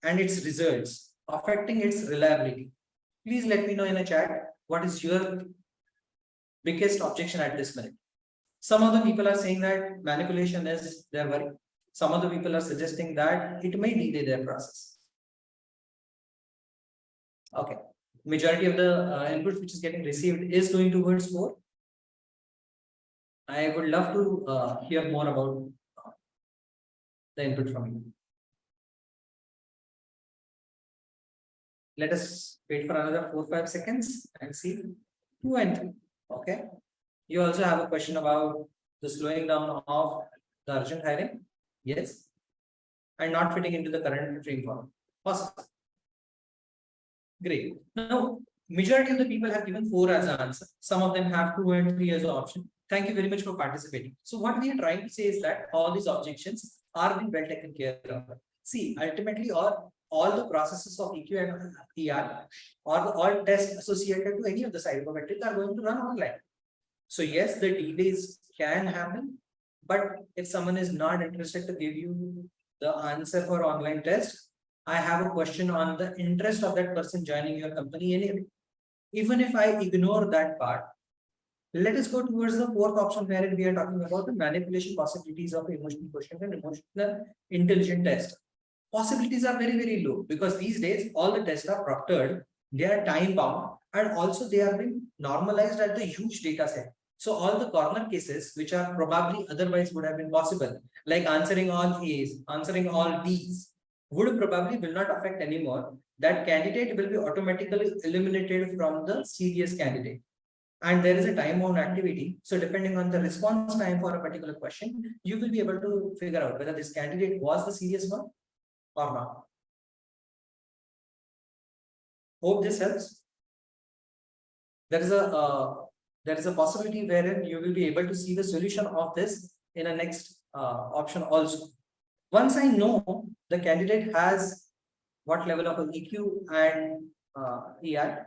and its results, affecting its reliability. Please let me know in a chat what is your biggest objection at this minute. Some of the people are saying that manipulation is their worry. Some of the people are suggesting that it may delay their process. Okay, majority of the inputs which is getting received is going towards 4. I would love to hear more about the input from you. Let us wait for another 4-5 seconds and see 2 and 3. Okay. You also have a question about the slowing down of the urgent hiring. Yes. And not fitting into the current framework. Awesome. Great. Now, majority of the people have given 4 as an answer. Some of them have 2 and 3 as an option. Thank you very much for participating. So what we are trying to say is that all these objections are being well taken care of. See, ultimately, all the processes of EQ and ER or all tests associated to any of the psychometric are going to run online. So yes, the delays can happen, but if someone is not interested to give you the answer for online test, I have a question on the interest of that person joining your company anyway. Even if I ignore that part, let us go towards the fourth option wherein we are talking about the manipulation possibilities of emotional quotient and emotional intelligence test. Possibilities are very, very low because these days all the tests are proctored, they are time bound, and also they have been normalized at the huge data set. So all the corner cases which are probably otherwise would have been possible, like answering all A's, answering all B's, would probably will not affect anymore. That candidate will be automatically eliminated from the serious candidate. And there is a time bound activity. So depending on the response time for a particular question, you will be able to figure out whether this candidate was the serious one or not. Hope this helps. There is a possibility wherein you will be able to see the solution of this in a next option also. Once I know the candidate has what level of EQ and EI,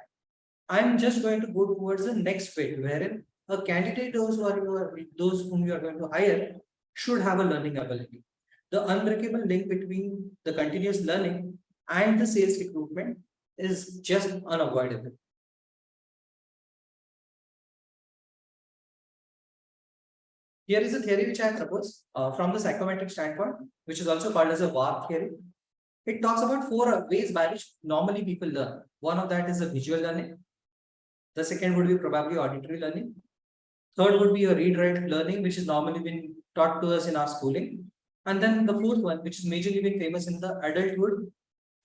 I'm just going to go towards the next bit wherein a candidate those whom you are going to hire should have a learning ability. The unbreakable link between the continuous learning and the sales recruitment is just unavoidable. Here is a theory which I have proposed from the psychometric standpoint, which is also called as a VAR theory. It talks about 4 ways by which normally people learn. One of that is a visual learning. The second would be probably auditory learning. Third would be a read-write learning, which is normally been taught to us in our schooling. And then the fourth one, which is majorly been famous in the adulthood,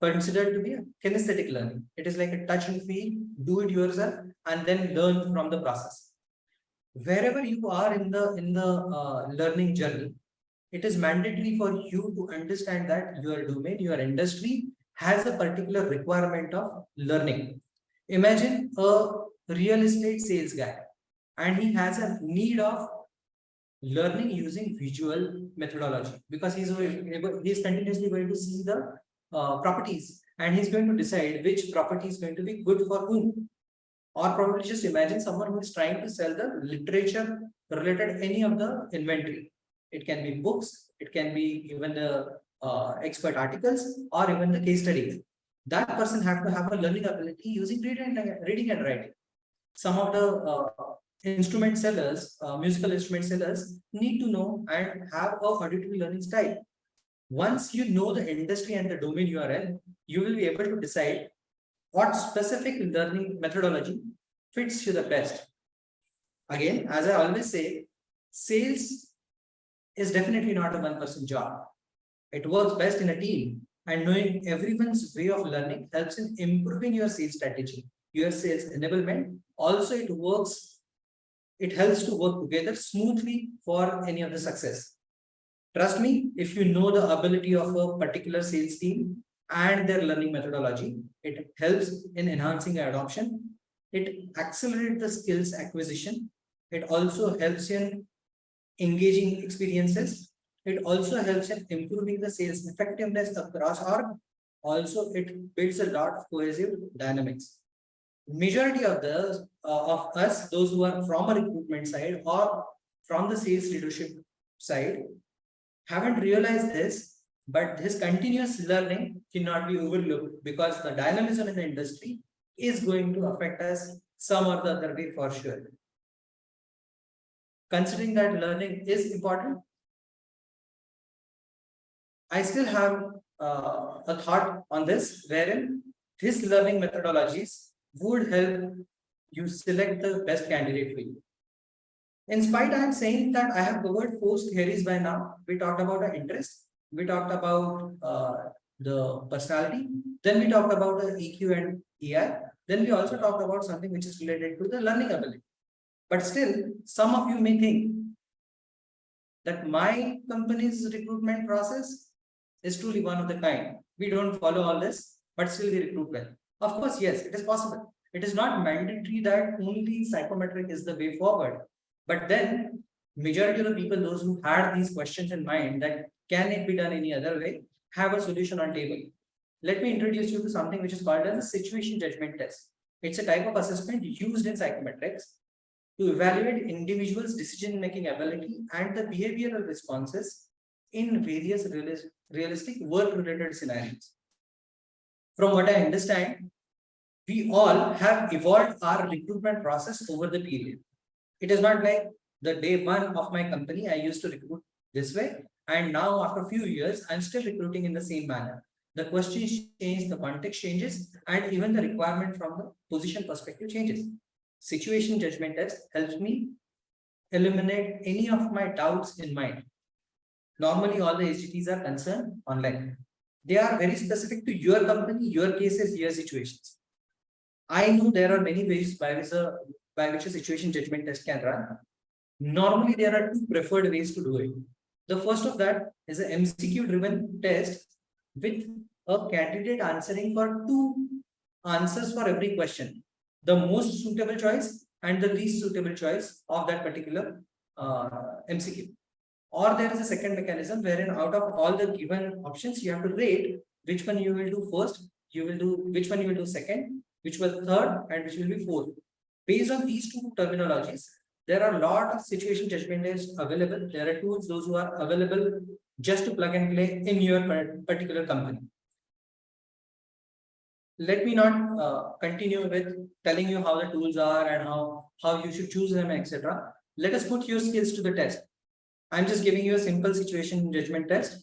considered to be a kinesthetic learning. It is like a touch and feel, do it yourself, and then learn from the process. Wherever you are in the learning journey, it is mandatory for you to understand that your domain, your industry has a particular requirement of learning. Imagine a real estate sales guy, and he has a need of learning using visual methodology because he's continuously going to see the properties, and he's going to decide which property is going to be good for whom. Or probably just imagine someone who is trying to sell the literature related any of the inventory. It can be books, it can be even the expert articles, or even the case studies. That person have to have a learning ability using reading and writing. Some of the instrument sellers, musical instrument sellers need to know and have a auditory learning style. Once you know the industry and the domain you are in, you will be able to decide what specific learning methodology fits you the best. Again, as I always say, sales is definitely not a one-person job. It works best in a team, and knowing everyone's way of learning helps in improving your sales strategy, your sales enablement. Also, it helps to work together smoothly for any of the success. Trust me, if you know the ability of a particular sales team and their learning methodology, it helps in enhancing adoption. It accelerates the skills acquisition. It also helps in engaging experiences. It also helps in improving the sales effectiveness across org. Also, it builds a lot of cohesive dynamics. Majority of us, those who are from a recruitment side or from the sales leadership side, haven't realized this, but this continuous learning cannot be overlooked because the dynamism in the industry is going to affect us some or the other way for sure. Considering that learning is important, I still have a thought on this, wherein these learning methodologies would help you select the best candidate for you. In spite, I am saying that I have covered 4 theories by now. We talked about the interest, we talked about the personality, then we talked about the EQ and EI, then we also talked about something which is related to the learning ability. But still, some of you may think that my company's recruitment process is truly one of the kind. We don't follow all this, but still we recruit well. Of course, yes, it is possible. It is not mandatory that only psychometric is the way forward. But then, majority of the people, those who had these questions in mind, that can it be done any other way, have a solution on table. Let me introduce you to something which is called as a situation judgment test. It's a type of assessment used in psychometrics. to evaluate individuals' decision-making ability and the behavioral responses in various realistic work-related scenarios. From what I understand, we all have evolved our recruitment process over the period. It is not like the day one of my company, I used to recruit this way. And now after a few years, I'm still recruiting in the same manner. The questions change, the context changes, and even the requirement from the position perspective changes. Situation judgment test helps me eliminate any of my doubts in mind. Normally, all the HGTs are concerned online. They are very specific to your company, your cases, your situations. I know there are many ways by which a situation judgment test can run. Normally, there are two preferred ways to do it. The first of that is an MCQ driven test with a candidate answering for two answers for every question. The most suitable choice and the least suitable choice of that particular MCQ. Or there is a second mechanism wherein out of all the given options, you have to rate which one you will do first, which one you will do second, which was third, and which will be fourth. Based on these two terminologies, there are a lot of situation judgment tests available. There are tools, those who are available just to plug and play in your particular company. Let me not continue with telling you how the tools are and how you should choose them, etc. Let us put your skills to the test. I'm just giving you a simple situation judgment test.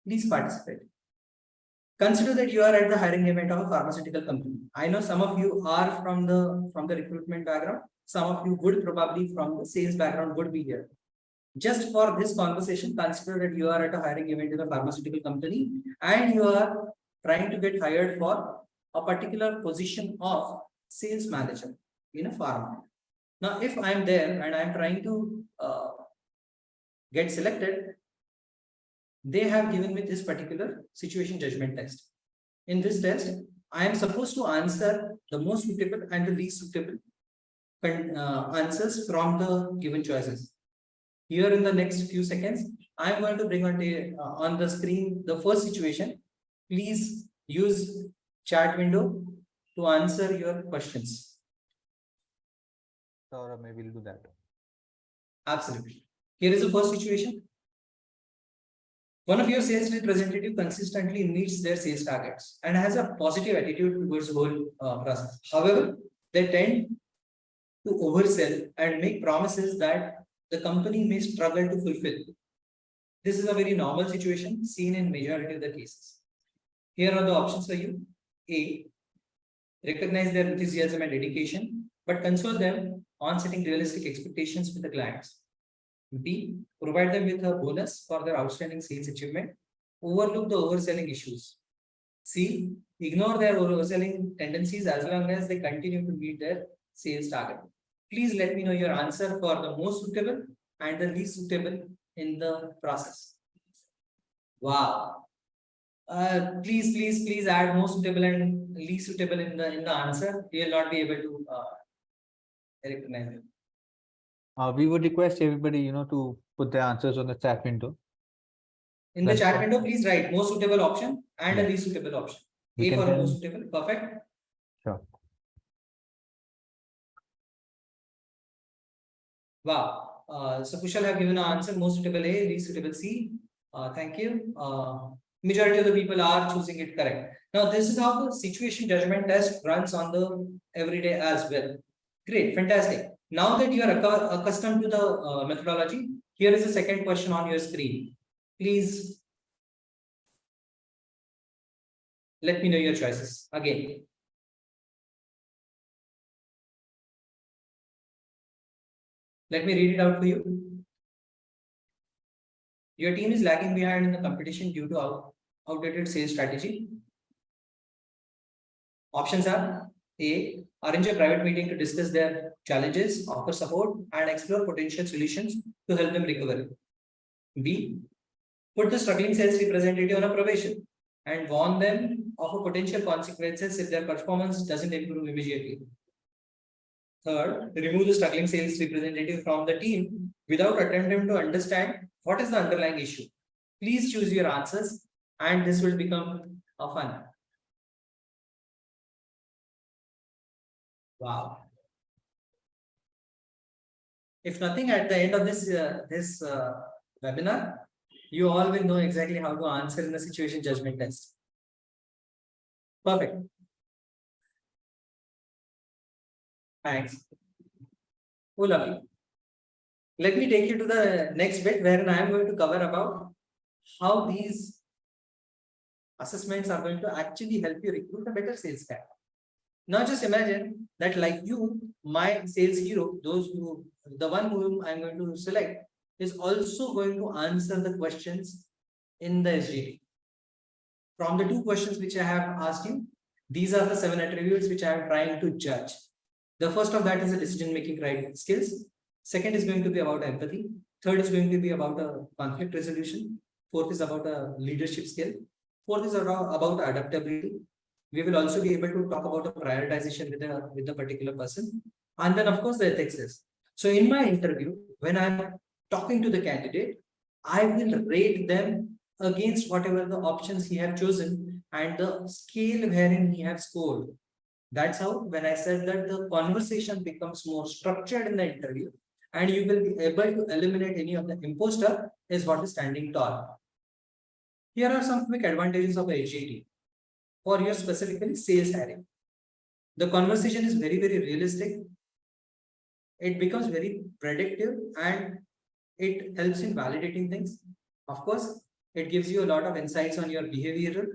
Please participate. Consider that you are at the hiring event of a pharmaceutical company. I know some of you are from the recruitment background. Some of you would probably from the sales background would be here. Just for this conversation, consider that you are at a hiring event in a pharmaceutical company and you are trying to get hired for a particular position of sales manager in a pharma. Now, if I'm there and I'm trying to get selected, they have given me this particular situation judgment test. In this test, I am supposed to answer the most suitable and the least suitable answers from the given choices. Here in the next few seconds, I am going to bring on the screen the first situation. Please use chat window to answer your questions. Or maybe we'll do that. Absolutely. Here is the first situation. One of your sales representative consistently meets their sales targets and has a positive attitude towards the whole process. However, they tend to oversell and make promises that the company may struggle to fulfill. This is a very normal situation seen in majority of the cases. Here are the options for you. A, recognize their enthusiasm and dedication, but console them on setting realistic expectations with the clients. B, provide them with a bonus for their outstanding sales achievement. Overlook the overselling issues. C, ignore their overselling tendencies as long as they continue to meet their sales target. Please let me know your answer for the most suitable and the least suitable in the process. Wow. Please add most suitable and least suitable in the answer. We will not be able to recognize them. We would request everybody, to put their answers on the chat window. In the chat window, please write most suitable option and a least suitable option. We A can for tell- most suitable, perfect. Sure. Wow. So Kushal have given an answer, most suitable A, least suitable C. Thank you. Majority of the people are choosing it correct. Now, this is how the situation judgment test runs on the everyday as well. Great, fantastic. Now that you are accustomed to the methodology, here is the second question on your screen. Please let me know your choices again. Let me read it out for you. Your team is lagging behind in the competition due to outdated sales strategy. Options are A, arrange a private meeting to discuss their challenges, offer support, and explore potential solutions to help them recover. B, put the struggling sales representative on a probation and warn them of potential consequences if their performance doesn't improve immediately. Third, remove the struggling sales representative from the team without attempting to understand what is the underlying issue. Please choose your answers and this will become a fun. Wow. If nothing, at the end of this webinar, you all will know exactly how to answer in the situation judgment test. Perfect. Thanks. Oh, lovely. Let me take you to the next bit wherein I am going to cover about how these assessments are going to actually help you recruit a better sales guy. Now just imagine that like you, my sales hero, the one whom I'm going to select is also going to answer the questions in the SGT. From the 2 questions which I have asked you, these are the 7 attributes which I am trying to judge. The first of that is the decision-making skills. Second is going to be about empathy. Third is going to be about a conflict resolution. Fourth is about a leadership skill. Fourth is about adaptability. We will also be able to talk about a prioritization with the particular person. And then of course the ethics is. So in my interview, when I'm talking to the candidate, I will rate them against whatever the options he have chosen and the scale wherein he has scored. That's how when I said that the conversation becomes more structured in the interview and you will be able to eliminate any of the imposter is what is standing tall. Here are some quick advantages of HGT for your specifically sales hiring. The conversation is very, very realistic. It becomes very predictive and it helps in validating things. Of course, it gives you a lot of insights on your behavioral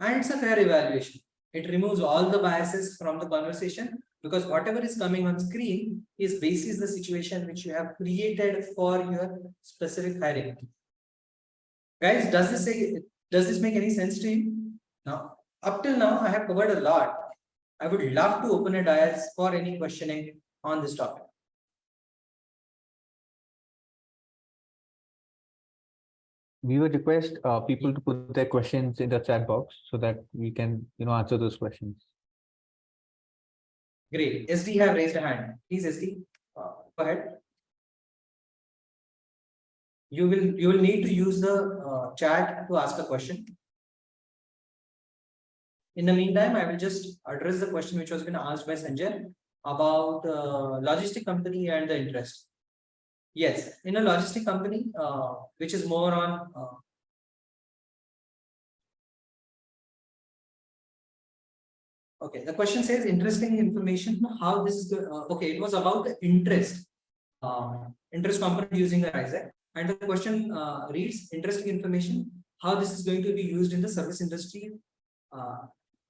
and it's a fair evaluation. It removes all the biases from the conversation because whatever is coming on screen is basis the situation which you have created for your specific hiring. Guys, does this make any sense to you? Now, up till now, I have covered a lot. I would love to open a dais for any questioning on this topic. We would request people to put their questions in the chat box so that we can, answer those questions. Great. SD have raised a hand. Please, SD, go ahead. You will need to use the chat to ask a question. In the meantime, I will just address the question which was been asked by Sanjay about logistic company and the interest. Yes, in a logistic company, which is more on okay, the question says interesting information. How this is okay, it was about the interest component using the Isaac. And the question reads interesting information, how this is going to be used in the service industry,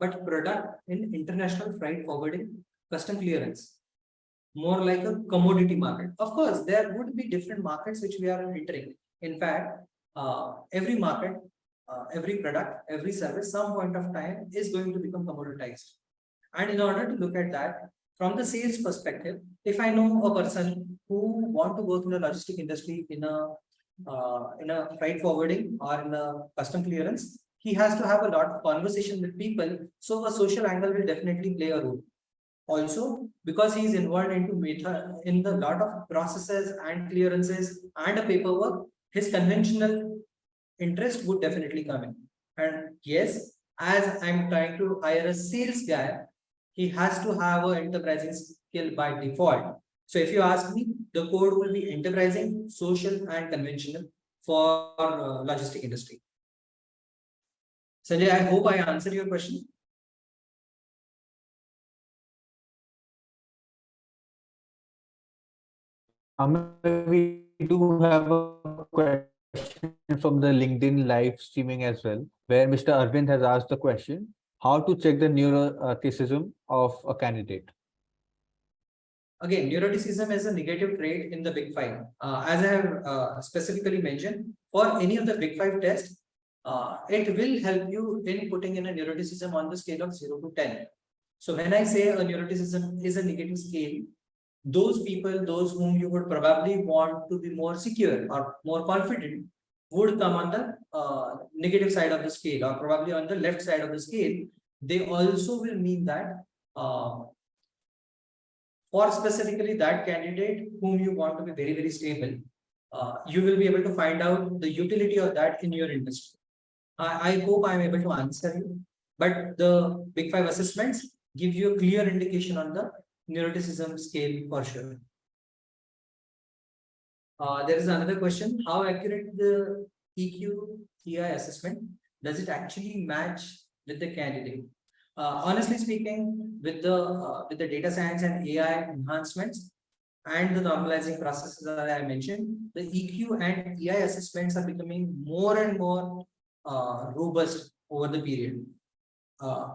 but product in international freight forwarding, custom clearance, more like a commodity market. Of course, there would be different markets which we are entering. In fact, every market, every product, every service, some point of time is going to become commoditized. And in order to look at that from the sales perspective, if I know a person who want to work in the logistic industry in a freight forwarding or in a custom clearance, he has to have a lot of conversation with people. So a social angle will definitely play a role. Also, because he is involved in the lot of processes and clearances and a paperwork, his conventional interest would definitely come in. And yes, as I'm trying to hire a sales guy, he has to have an enterprising skill by default. So if you ask me, the code will be enterprising, social, and conventional for logistic industry. Sanjay, I hope I answered your question. We do have a question from the LinkedIn live streaming as well, where Mr. Arvind has asked the question, how to check the neuroticism of a candidate? Again, neuroticism is a negative trait in the Big Five. As I have specifically mentioned, for any of the Big Five tests, it will help you in putting in a neuroticism on the scale of 0 to 10. So when I say a neuroticism is a negative scale, those people, those whom you would probably want to be more secure or more confident would come on the negative side of the scale or probably on the left side of the scale. They also will mean that for specifically that candidate whom you want to be very, very stable, you will be able to find out the utility of that in your industry. I hope I'm able to answer you, but the Big Five assessments give you a clear indication on the neuroticism scale for sure. There is another question: how accurate the EQ EI assessment? Does it actually match with the candidate? Honestly speaking, with the data science and AI enhancements and the normalizing processes that I mentioned, the EQ and EI assessments are becoming more and more robust over the period.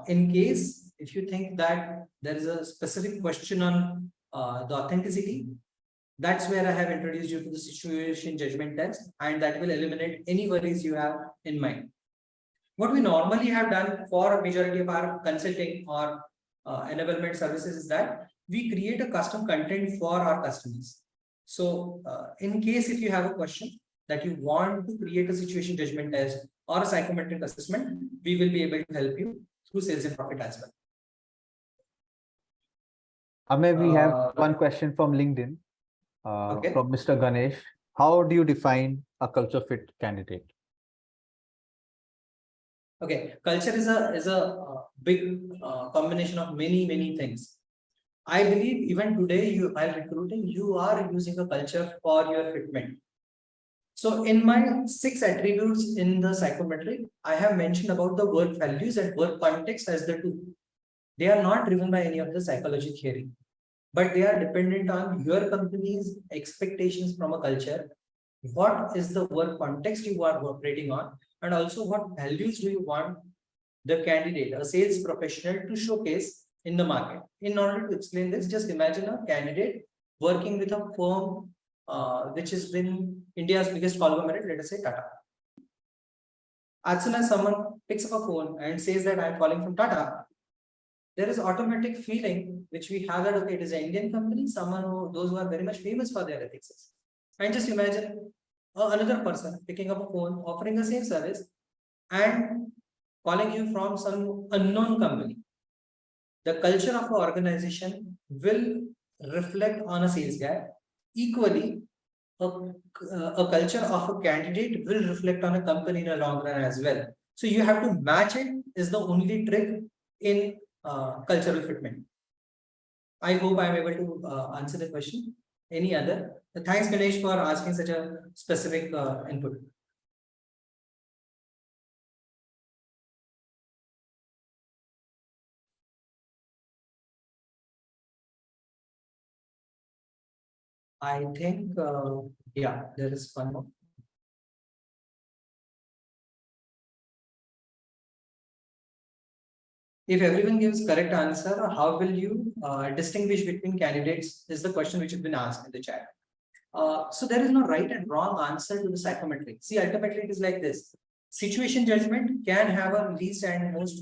In case if you think that there is a specific question on the authenticity, that's where I have introduced you to the situation judgment test, and that will eliminate any worries you have in mind. What we normally have done for a majority of our consulting or enablement services is that we create a custom content for our customers. So in case if you have a question that you want to create a situation judgment test or a psychometric assessment, we will be able to help you through Sales and Profit as well. Amay, we have one question from LinkedIn Okay. from Mr. Ganesh. How do you define a culture fit candidate? Okay, culture is a big combination of many things. I believe even today, you while recruiting, you are using a culture for your fitment. So in my 6 attributes in the psychometric, I have mentioned about the work values and work context as the 2. They are not driven by any of the psychology theory, but they are dependent on your company's expectations from a culture. What is the work context you are operating on, and also what values do you want the candidate, a sales professional, to showcase in the market? In order to explain this, just imagine a candidate working with a firm which has been India's biggest conglomerate, let us say Tata. As soon as someone picks up a phone and says that I'm calling from Tata, there is automatic feeling which we have that, okay, it is an Indian company, someone those who are very much famous for their ethics. And just imagine another person picking up a phone, offering the same service, and calling you from some unknown company. The culture of an organization will reflect on a sales guy. Equally, a culture of a candidate will reflect on a company in a long run as well. So you have to match it, is the only trick in cultural fitment. I hope I'm able to answer the question. Any other? Thanks, Ganesh, for asking such a specific input. I think, yeah, there is one more. If everyone gives correct answer, how will you distinguish between candidates is the question which has been asked in the chat. So there is no right and wrong answer to the psychometric. See, ultimately it is like this. Situation judgment can have a least and most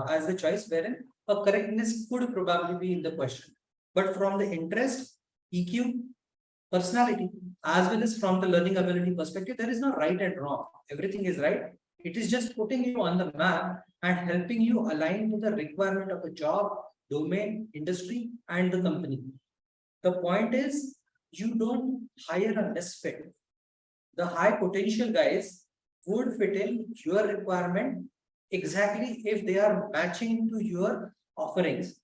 as the choice, wherein a correctness could probably be in the question. But from the interest, EQ, personality, as well as from the learning ability perspective, there is no right and wrong. Everything is right. It is just putting you on the map and helping you align to the requirement of a job, domain, industry, and the company. The point is, you don't hire a misfit. The high potential guys would fit in your requirement exactly if they are matching to your offerings.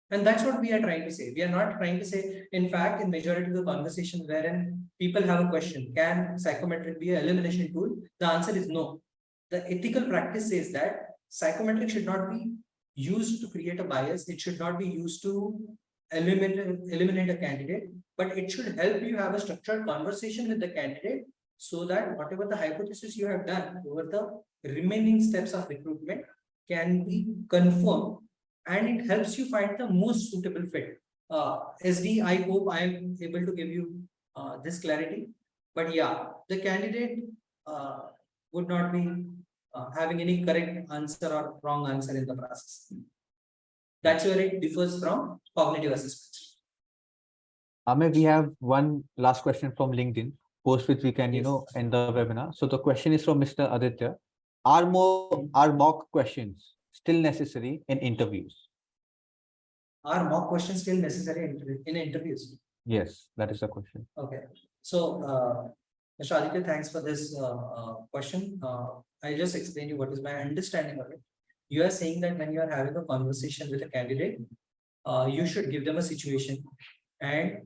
And that's what we are trying to say. We are not trying to say, in fact, in majority of the conversations wherein people have a question, can psychometric be an elimination tool? The answer is no. The ethical practice says that psychometric should not be used to create a bias. It should not be used to eliminate a candidate, but it should help you have a structured conversation with the candidate so that whatever the hypothesis you have done over the remaining steps of recruitment can be confirmed, and it helps you find the most suitable fit. SD, I hope I am able to give you this clarity. But yeah, the candidate would not be having any correct answer or wrong answer in the process. That's where it differs from cognitive assessment. Amay, we have one last question from LinkedIn, post which we can, Yes. end the webinar. So the question is from Mr. Aditya. Are mock questions still necessary in interviews? Are mock questions still necessary in interviews? Yes, that is the question. Okay. So, Mr. Aditya, thanks for this question. I'll just explain you what is my understanding of it. You are saying that when you are having a conversation with a candidate, you should give them a situation and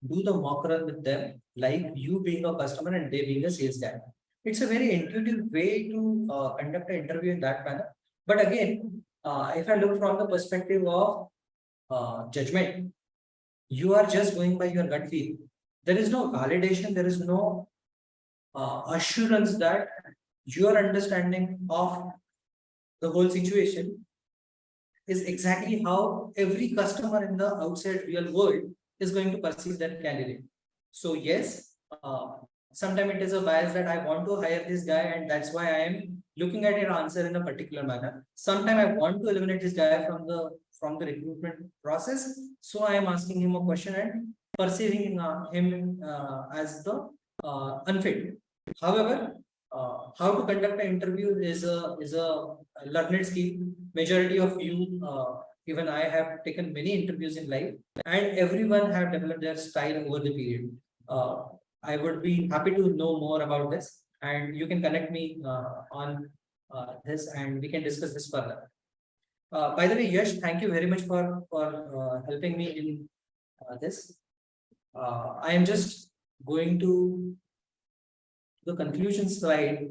do the mock run with them, like you being a customer and they being a sales guy. It's a very intuitive way to conduct an interview in that manner. But again, if I look from the perspective of judgment, you are just going by your gut feel. There is no validation, there is no assurance that your understanding of the whole situation is exactly how every customer in the outside real world is going to perceive that candidate. So yes, sometimes it is a bias that I want to hire this guy and that's why I am looking at your answer in a particular manner. Sometimes I want to eliminate this guy from the recruitment process. So I am asking him a question and perceiving him as the unfit. However, how to conduct an interview is a learned skill. Majority of you, even I have taken many interviews in life, and everyone have developed their style over the period. I would be happy to know more about this, and you can connect me on this, and we can discuss this further. By the way, Yash, thank you very much for helping me in this. I am just going to the conclusion slide,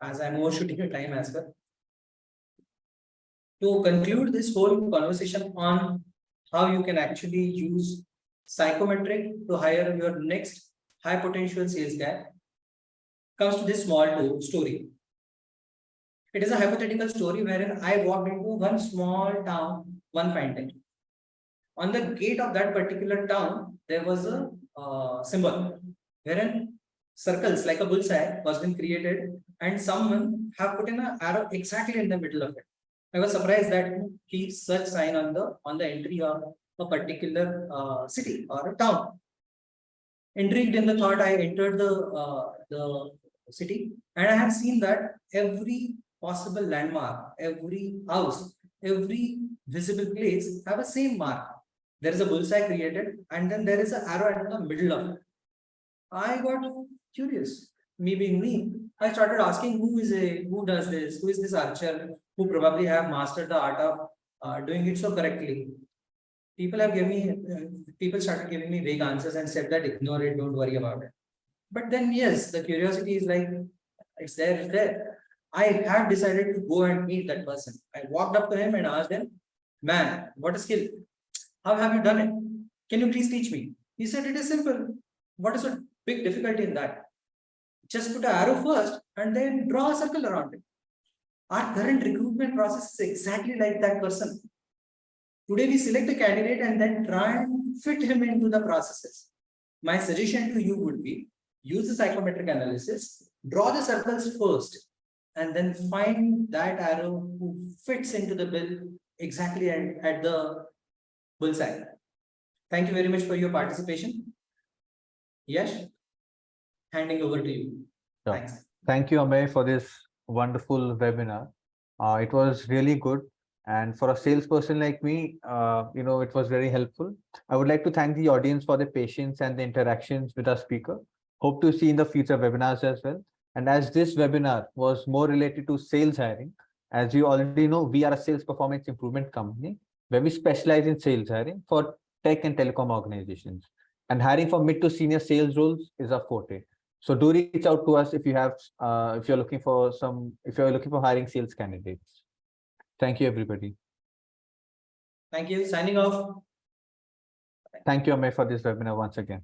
as I'm overshooting your time as well. To conclude this whole conversation on how you can actually use psychometric to hire your next high potential sales guy, comes to this small story. It is a hypothetical story wherein I walked into one small town one fine day. On the gate of that particular town, there was a symbol wherein circles like a bullseye was been created and someone have put in an arrow exactly in the middle of it. I was surprised that keeps such sign on the entry of a particular city or a town. Intrigued in the thought, I entered the city and I have seen that every possible landmark, every house, every visible place have a same mark. There is a bullseye created and then there is an arrow at the middle of it. I got curious. Me being me, I started asking who does this, who is this archer, who probably have mastered the art of doing it so correctly. People started giving me vague answers and said that ignore it, don't worry about it. But then yes, the curiosity is like, it's there. I have decided to go and meet that person. I walked up to him and asked him, man, what a skill. How have you done it? Can you please teach me? He said, it is simple. What is the big difficulty in that? Just put an arrow first and then draw a circle around it. Our current recruitment process is exactly like that person. Today we select a candidate and then try and fit him into the processes. My suggestion to you would be, use the psychometric analysis, draw the circles first, and then find that arrow who fits into the bill exactly at the bullseye. Thank you very much for your participation. Yash, handing over to you. Sure. Thanks. Thank you, Amey, for this wonderful webinar. It was really good. And for a salesperson like me, it was very helpful. I would like to thank the audience for the patience and the interactions with our speaker. Hope to see in the future webinars as well. And as this webinar was more related to sales hiring, as you already know, we are a sales performance improvement company where we specialize in sales hiring for tech and telecom organizations. And hiring for mid to senior sales roles is our forte. So do reach out to us if you have, if you're looking for hiring sales candidates. Thank you, everybody. Thank you. Signing off. Thank you, Amey, for this webinar once again.